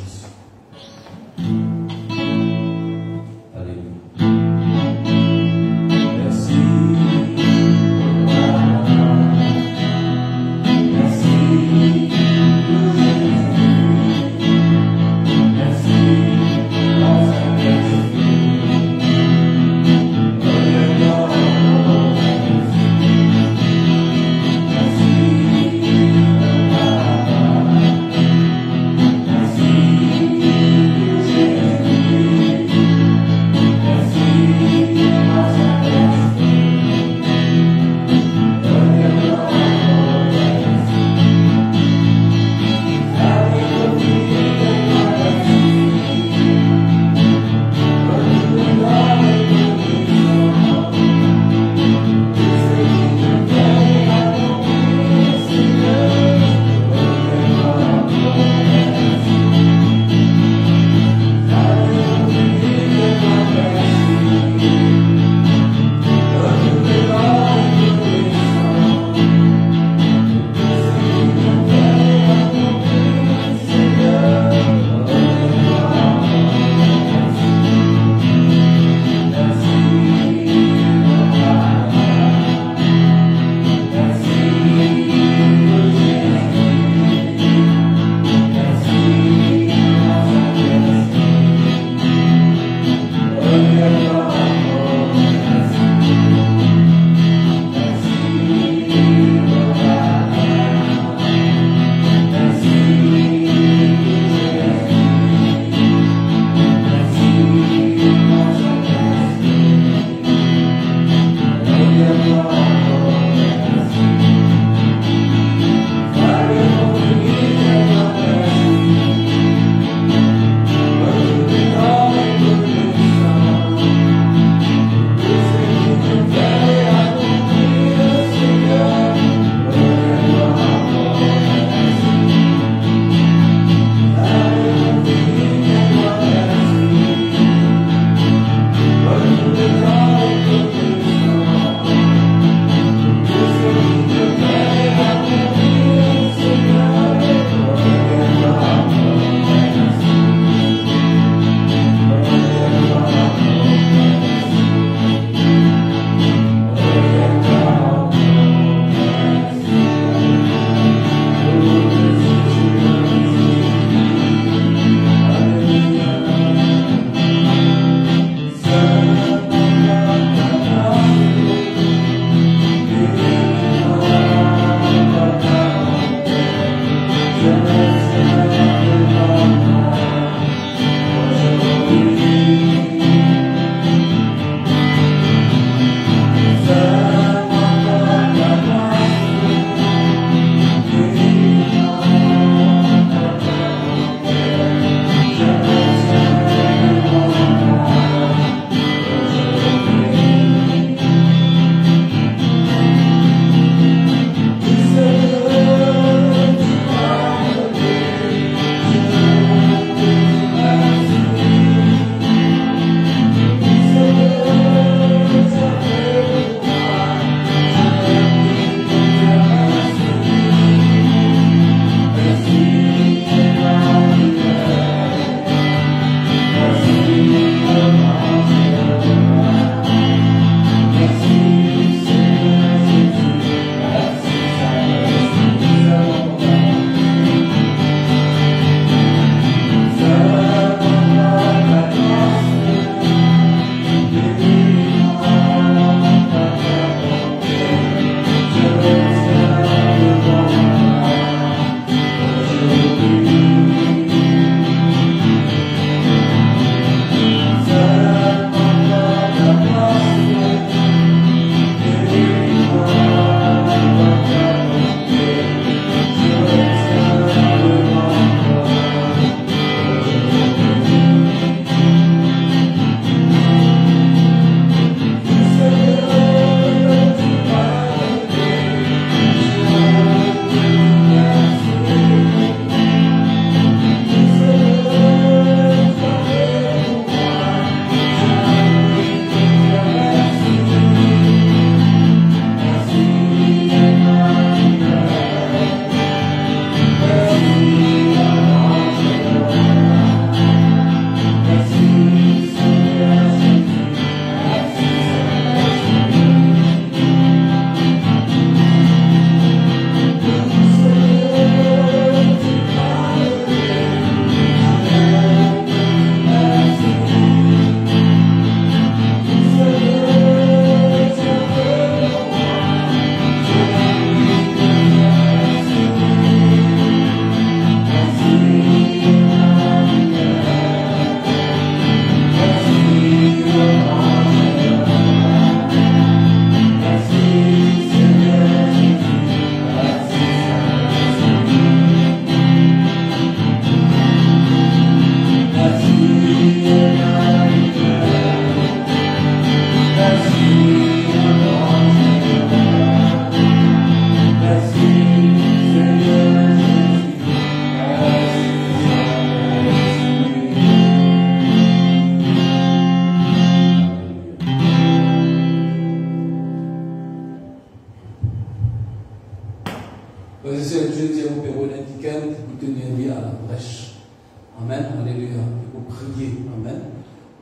Amen. Alléluia. Et pour prier. Amen.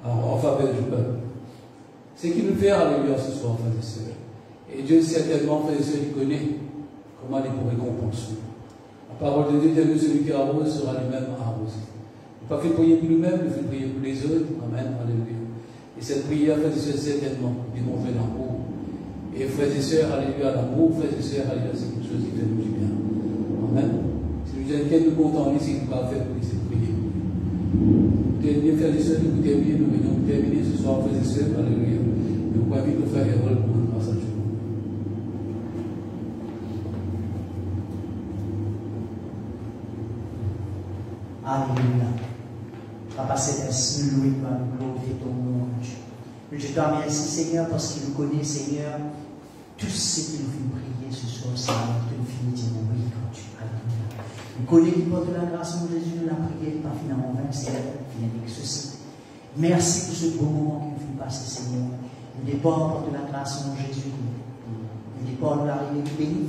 Alors, en faveur du peuple. C'est qu'il nous fait, alléluia, ce soir, frères et sœurs. Et Dieu, certainement, frères et sœurs, il connaît comment il pour récompenser. La parole de Dieu dit que celui qui arrose sera lui-même arrosé. Il n'a pas fait prier pour lui-même, il fait prier pour les autres. Amen. Alléluia. Et cette prière, frères et sœurs, certainement, démontrer l'amour. Et frères et sœurs, alléluia, l'amour, frères et sœurs, alléluia, c'est quelque chose qui fait nous du bien. Amen. Si nous avons quelqu'un de content, c'est qu'il va faire pour lui, c'est prier. Bien, frères et sœurs, nous terminons, nous venons terminer ce soir, frères et sœurs, alléluia. Et vous pouvez nous faire erreur pour nous grâce à Dieu. Alléluia. Papa Céleste, nous louons, nous glorifions ton nom, Dieu. Je te remercie, Seigneur, parce qu'il nous connaît, Seigneur, tout ce qui nous fait prier ce soir, Seigneur, que nous finissons de oui, quand tu Alléluia. Nous connaissons qu'il porte la grâce, mon Jésus, de la prière, pas finalement vain, Seigneur, qui avec ceci. Merci pour ce beau moment que nous fait passer, Seigneur. Nous dépendons de la grâce, mon Jésus. Nous dépendons de la réalité bénie.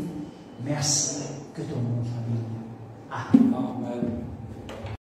Merci que ton nom soit béni. Amen. Amen.